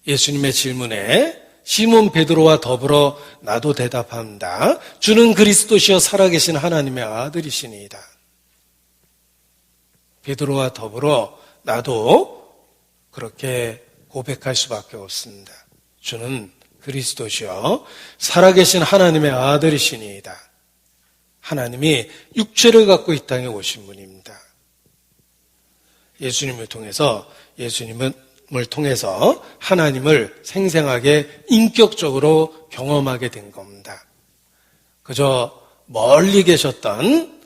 예수님의 질문에 시몬 베드로와 더불어 나도 대답합니다. 주는 그리스도시여 살아계신 하나님의 아들이시니이다. 베드로와 더불어 나도 그렇게 고백할 수밖에 없습니다. 주는 그리스도시여 살아계신 하나님의 아들이시니이다. 하나님이 육체를 갖고 이 땅에 오신 분입니다. 예수님을 통해서 하나님을 생생하게 인격적으로 경험하게 된 겁니다. 그저 멀리 계셨던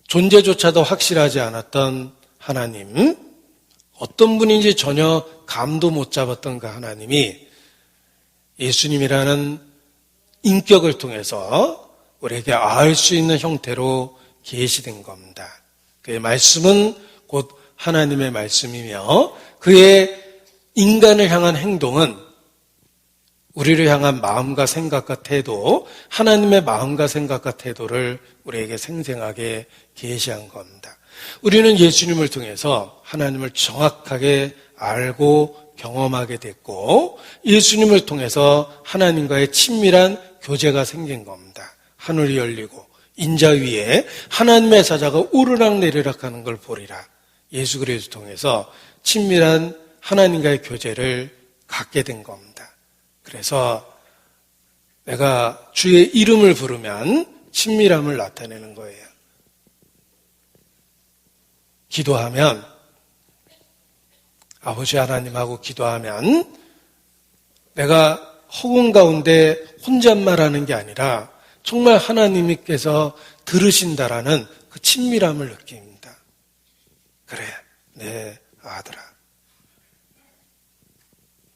존재조차도 확실하지 않았던 하나님, 어떤 분인지 전혀 감도 못 잡았던 그 하나님이 예수님이라는 인격을 통해서 우리에게 알 수 있는 형태로 계시된 겁니다. 그의 말씀은 곧 하나님의 말씀이며 그의 인간을 향한 행동은 우리를 향한 마음과 생각과 태도, 하나님의 마음과 생각과 태도를 우리에게 생생하게 계시한 겁니다. 우리는 예수님을 통해서 하나님을 정확하게 알고 경험하게 됐고 예수님을 통해서 하나님과의 친밀한 교제가 생긴 겁니다. 하늘이 열리고 인자 위에 하나님의 사자가 오르락내리락 하는 걸 보리라. 예수 그리스도를 통해서 친밀한 하나님과의 교제를 갖게 된 겁니다. 그래서 내가 주의 이름을 부르면 친밀함을 나타내는 거예요. 기도하면 아버지 하나님하고 기도하면 내가 허공 가운데 혼잣말하는 게 아니라 정말 하나님께서 들으신다라는 그 친밀함을 느낍니다. 그래, 내 아들아.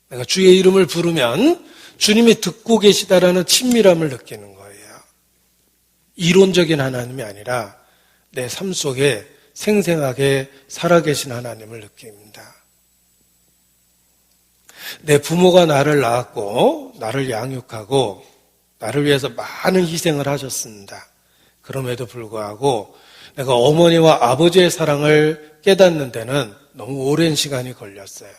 내가 주의 이름을 부르면 주님이 듣고 계시다라는 친밀함을 느끼는 거예요. 이론적인 하나님이 아니라 내 삶 속에 생생하게 살아계신 하나님을 느낍니다. 내 부모가 나를 낳았고 나를 양육하고 나를 위해서 많은 희생을 하셨습니다. 그럼에도 불구하고 내가 어머니와 아버지의 사랑을 깨닫는 데는 너무 오랜 시간이 걸렸어요.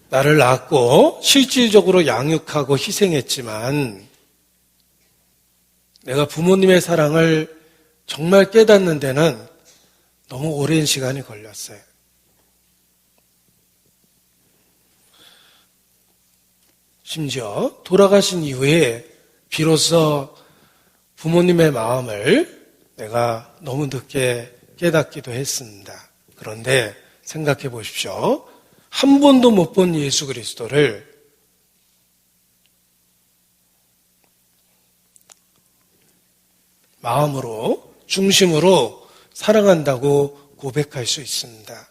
나를 낳았고 실질적으로 양육하고 희생했지만 내가 부모님의 사랑을 정말 깨닫는 데는 너무 오랜 시간이 걸렸어요. 심지어 돌아가신 이후에 비로소 부모님의 마음을 내가 너무 늦게 깨닫기도 했습니다. 그런데 생각해 보십시오. 한 번도 못 본 예수 그리스도를 마음으로, 중심으로 사랑한다고 고백할 수 있습니다.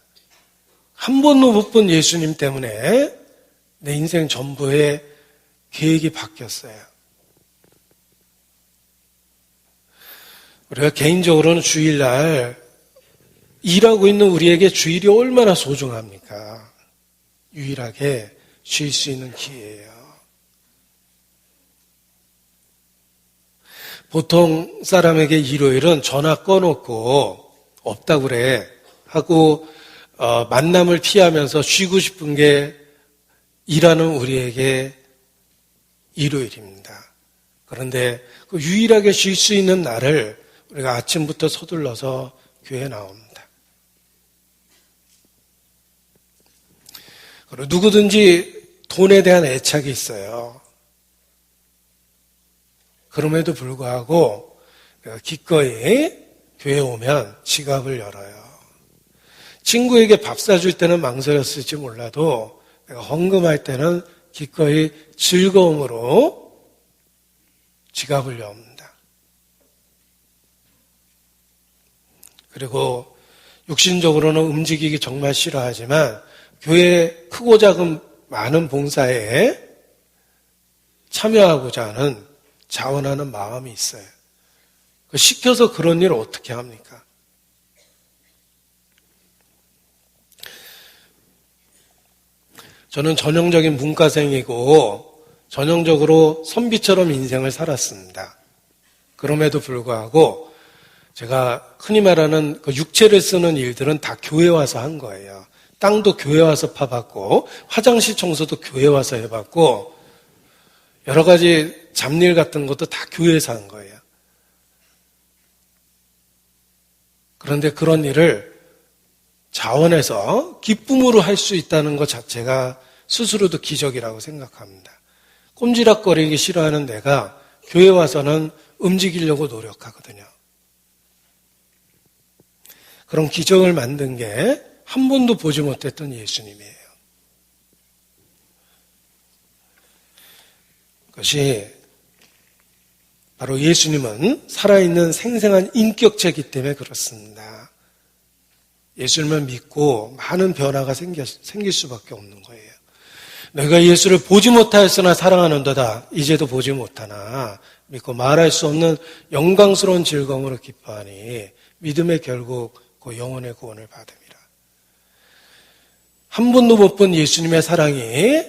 한 번도 못 본 예수님 때문에 내 인생 전부의 계획이 바뀌었어요. 우리가 개인적으로는 주일날 일하고 있는 우리에게 주일이 얼마나 소중합니까? 유일하게 쉴 수 있는 기회예요. 보통 사람에게 일요일은 전화 꺼놓고 없다 그래 하고 만남을 피하면서 쉬고 싶은 게 일하는 우리에게 일요일입니다. 그런데 그 유일하게 쉴 수 있는 날을 우리가 아침부터 서둘러서 교회에 나옵니다. 그리고 누구든지 돈에 대한 애착이 있어요. 그럼에도 불구하고 기꺼이 교회에 오면 지갑을 열어요. 친구에게 밥 사줄 때는 망설였을지 몰라도 내가 헌금할 때는 기꺼이 즐거움으로 지갑을 엽니다. 그리고 육신적으로는 움직이기 정말 싫어하지만 교회 크고 작은 많은 봉사에 참여하고자 하는 자원하는 마음이 있어요. 시켜서 그런 일을 어떻게 합니까? 저는 전형적인 문과생이고 전형적으로 선비처럼 인생을 살았습니다. 그럼에도 불구하고 제가 흔히 말하는 그 육체를 쓰는 일들은 다 교회 와서 한 거예요. 땅도 교회 와서 파봤고 화장실 청소도 교회 와서 해봤고 여러 가지 잡일 같은 것도 다 교회에서 한 거예요. 그런데 그런 일을 자원해서 기쁨으로 할 수 있다는 것 자체가 스스로도 기적이라고 생각합니다. 꼼지락거리기 싫어하는 내가 교회 와서는 움직이려고 노력하거든요. 그런 기적을 만든 게 한 번도 보지 못했던 예수님이에요. 그것이 바로 예수님은 살아있는 생생한 인격체이기 때문에 그렇습니다. 예수님을 믿고 많은 변화가 생길 수밖에 없는 거예요. 내가 예수를 보지 못하였으나 사랑하는도다. 이제도 보지 못하나 믿고 말할 수 없는 영광스러운 즐거움으로 기뻐하니 믿음의 결국 그 영혼의 구원을 받음이라. 한 번도 못 본 예수님의 사랑이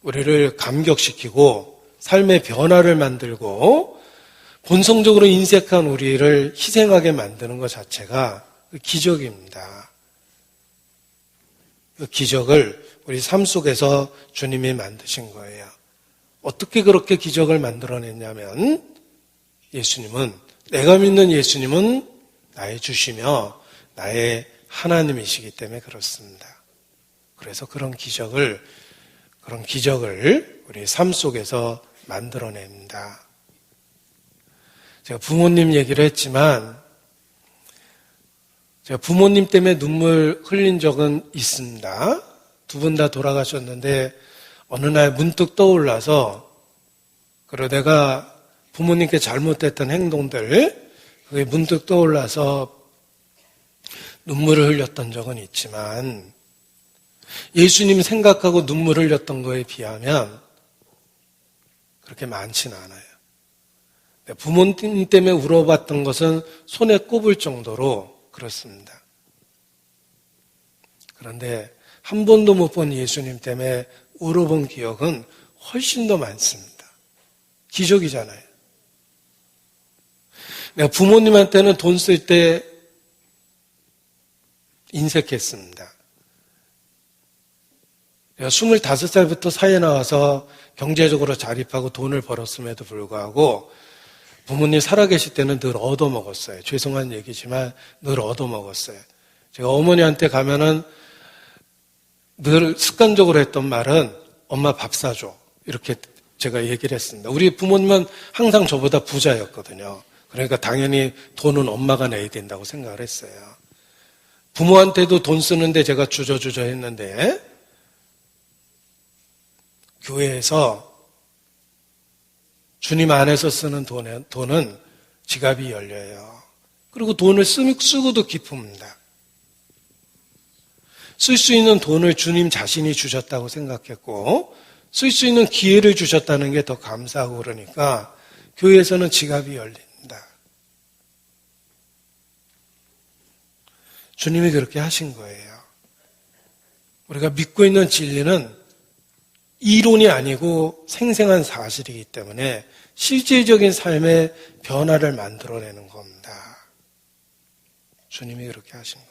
우리를 감격시키고 삶의 변화를 만들고 본성적으로 인색한 우리를 희생하게 만드는 것 자체가 기적입니다. 그 기적을 우리 삶 속에서 주님이 만드신 거예요. 어떻게 그렇게 기적을 만들어냈냐면 예수님은, 내가 믿는 예수님은 나의 주시며 나의 하나님이시기 때문에 그렇습니다. 그래서 그런 기적을 우리 삶 속에서 만들어냅니다. 제가 부모님 얘기를 했지만 제가 부모님 때문에 눈물 흘린 적은 있습니다. 두 분 다 돌아가셨는데 어느 날 문득 떠올라서 그리고 내가 부모님께 잘못했던 행동들 그게 문득 떠올라서 눈물을 흘렸던 적은 있지만 예수님 생각하고 눈물을 흘렸던 거에 비하면 그렇게 많지는 않아요. 부모님 때문에 울어봤던 것은 손에 꼽을 정도로 그렇습니다. 그런데 한 번도 못 본 예수님 때문에 울어본 기억은 훨씬 더 많습니다. 기적이잖아요. 내가 부모님한테는 돈 쓸 때 인색했습니다. 내가 25살부터 사회에 나와서 경제적으로 자립하고 돈을 벌었음에도 불구하고 부모님 살아계실 때는 늘 얻어먹었어요. 죄송한 얘기지만 늘 얻어먹었어요. 제가 어머니한테 가면은 늘 습관적으로 했던 말은 엄마 밥 사줘. 이렇게 제가 얘기를 했습니다. 우리 부모님은 항상 저보다 부자였거든요. 그러니까 당연히 돈은 엄마가 내야 된다고 생각을 했어요. 부모한테도 돈 쓰는데 제가 주저주저 했는데 교회에서 주님 안에서 쓰는 돈은 지갑이 열려요. 그리고 돈을 쓰고도 기쁩니다. 쓸 수 있는 돈을 주님 자신이 주셨다고 생각했고 쓸 수 있는 기회를 주셨다는 게 더 감사하고 그러니까 교회에서는 지갑이 열립니다. 주님이 그렇게 하신 거예요. 우리가 믿고 있는 진리는 이론이 아니고 생생한 사실이기 때문에 실질적인 삶의 변화를 만들어내는 겁니다. 주님이 그렇게 하신 거예요.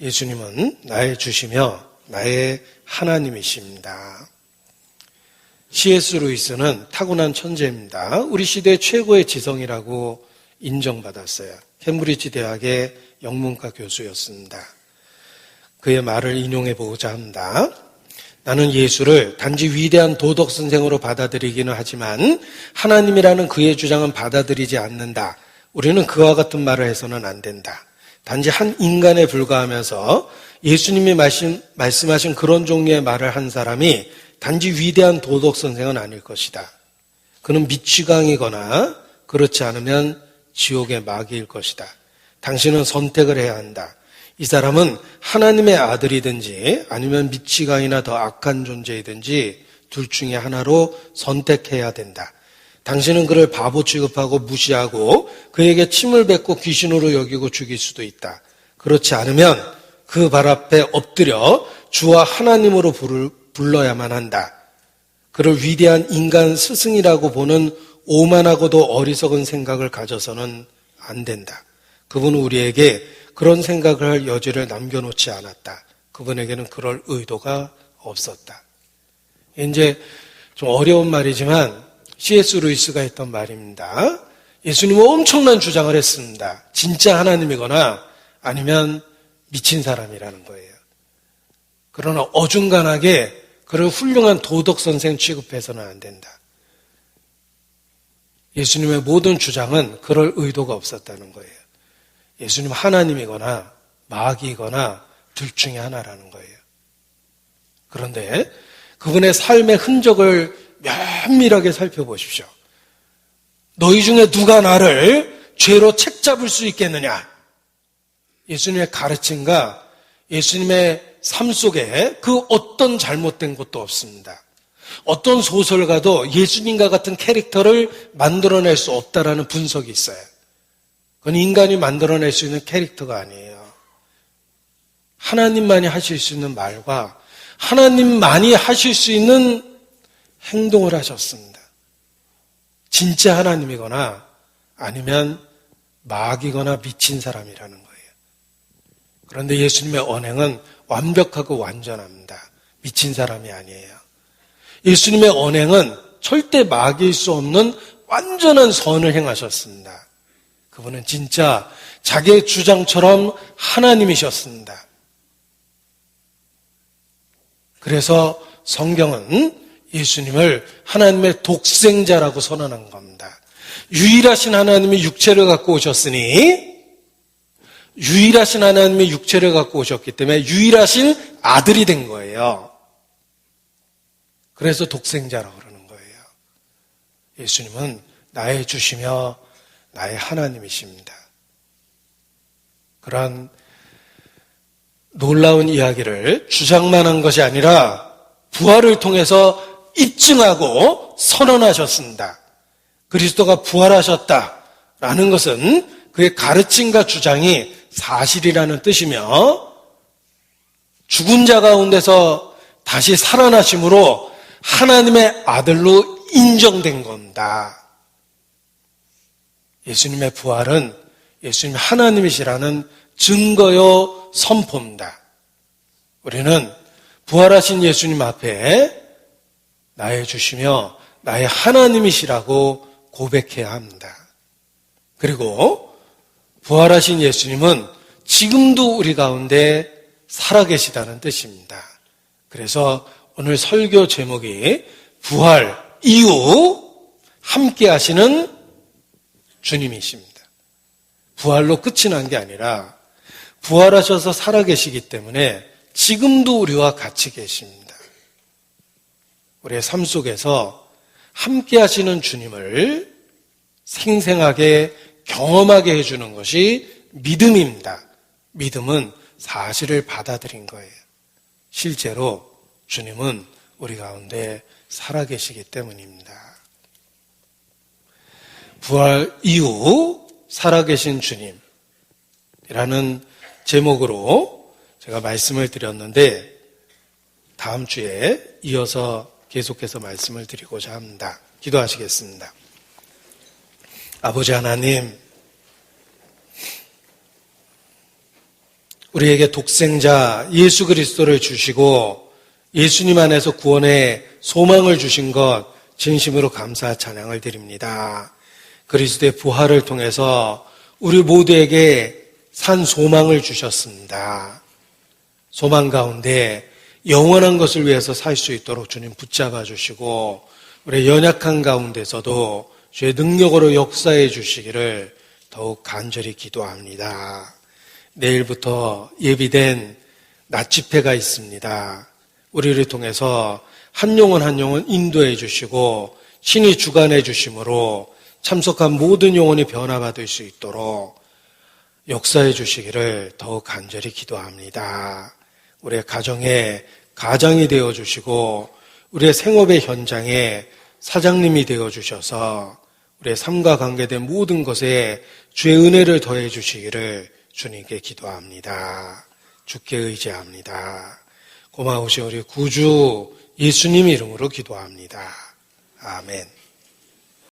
예수님은 나의 주시며 나의 하나님이십니다. C.S. 루이스는 타고난 천재입니다. 우리 시대 최고의 지성이라고 인정받았어요. 캠브리지 대학의 영문과 교수였습니다. 그의 말을 인용해 보고자 합니다. 나는 예수를 단지 위대한 도덕 선생으로 받아들이기는 하지만 하나님이라는 그의 주장은 받아들이지 않는다. 우리는 그와 같은 말을 해서는 안 된다. 단지 한 인간에 불과하면서 예수님이 말씀하신 그런 종류의 말을 한 사람이 단지 위대한 도덕 선생은 아닐 것이다. 그는 미치광이거나 그렇지 않으면 지옥의 마귀일 것이다. 당신은 선택을 해야 한다. 이 사람은 하나님의 아들이든지 아니면 미치광이나 더 악한 존재이든지 둘 중에 하나로 선택해야 된다. 당신은 그를 바보 취급하고 무시하고 그에게 침을 뱉고 귀신으로 여기고 죽일 수도 있다. 그렇지 않으면 그 발 앞에 엎드려 주와 하나님으로 불러야만 한다. 그를 위대한 인간 스승이라고 보는 오만하고도 어리석은 생각을 가져서는 안 된다. 그분은 우리에게 그런 생각을 할 여지를 남겨놓지 않았다. 그분에게는 그럴 의도가 없었다. 이제 좀 어려운 말이지만 C.S. 루이스가 했던 말입니다. 예수님은 엄청난 주장을 했습니다. 진짜 하나님이거나 아니면 미친 사람이라는 거예요. 그러나 어중간하게 그를 훌륭한 도덕 선생 취급해서는 안 된다. 예수님의 모든 주장은 그럴 의도가 없었다는 거예요. 예수님 하나님이거나 마귀이거나 둘 중에 하나라는 거예요. 그런데 그분의 삶의 흔적을 면밀하게 살펴보십시오. 너희 중에 누가 나를 죄로 책잡을 수 있겠느냐? 예수님의 가르침과 예수님의 삶 속에 그 어떤 잘못된 것도 없습니다. 어떤 소설가도 예수님과 같은 캐릭터를 만들어낼 수 없다라는 분석이 있어요. 그건 인간이 만들어낼 수 있는 캐릭터가 아니에요. 하나님만이 하실 수 있는 말과 하나님만이 하실 수 있는 행동을 하셨습니다. 진짜 하나님이거나 아니면 마귀거나 미친 사람이라는 거예요. 그런데 예수님의 언행은 완벽하고 완전합니다. 미친 사람이 아니에요. 예수님의 언행은 절대 마귀일 수 없는 완전한 선을 행하셨습니다. 그분은 진짜 자기의 주장처럼 하나님이셨습니다. 그래서 성경은 예수님을 하나님의 독생자라고 선언한 겁니다. 유일하신 하나님이 육체를 갖고 오셨으니 유일하신 하나님이 육체를 갖고 오셨기 때문에 유일하신 아들이 된 거예요. 그래서 독생자라고 그러는 거예요. 예수님은 나의 주시며 나의 하나님이십니다. 그러한 놀라운 이야기를 주장만 한 것이 아니라 부활을 통해서 입증하고 선언하셨습니다. 그리스도가 부활하셨다라는 것은 그의 가르침과 주장이 사실이라는 뜻이며 죽은 자 가운데서 다시 살아나심으로 하나님의 아들로 인정된 겁니다. 예수님의 부활은 예수님 하나님이시라는 증거요 선포입니다. 우리는 부활하신 예수님 앞에 나의 주시며 나의 하나님이시라고 고백해야 합니다. 그리고 부활하신 예수님은 지금도 우리 가운데 살아계시다는 뜻입니다. 그래서 오늘 설교 제목이 부활 이후 함께 하시는 주님이십니다. 부활로 끝이 난 게 아니라 부활하셔서 살아계시기 때문에 지금도 우리와 같이 계십니다. 우리의 삶 속에서 함께 하시는 주님을 생생하게 경험하게 해주는 것이 믿음입니다. 믿음은 사실을 받아들인 거예요. 실제로 주님은 우리 가운데 살아계시기 때문입니다. 부활 이후 살아계신 주님이라는 제목으로 제가 말씀을 드렸는데 다음 주에 이어서 계속해서 말씀을 드리고자 합니다. 기도하시겠습니다. 아버지 하나님, 우리에게 독생자 예수 그리스도를 주시고 예수님 안에서 구원의 소망을 주신 것 진심으로 감사 찬양을 드립니다. 그리스도의 부활을 통해서 우리 모두에게 산 소망을 주셨습니다. 소망 가운데 영원한 것을 위해서 살 수 있도록 주님 붙잡아 주시고 우리의 연약한 가운데서도 주의 능력으로 역사해 주시기를 더욱 간절히 기도합니다. 내일부터 예비된 낮 집회가 있습니다. 우리를 통해서 한 영혼 인도해 주시고 신이 주관해 주심으로 참석한 모든 영혼이 변화받을 수 있도록 역사해 주시기를 더욱 간절히 기도합니다. 우리의 가정에 가장이 되어 주시고 우리의 생업의 현장에 사장님이 되어 주셔서 우리의 삶과 관계된 모든 것에 주의 은혜를 더해 주시기를 주님께 기도합니다. 주께 의지합니다. 고마우신 우리 구주 예수님 이름으로 기도합니다. 아멘.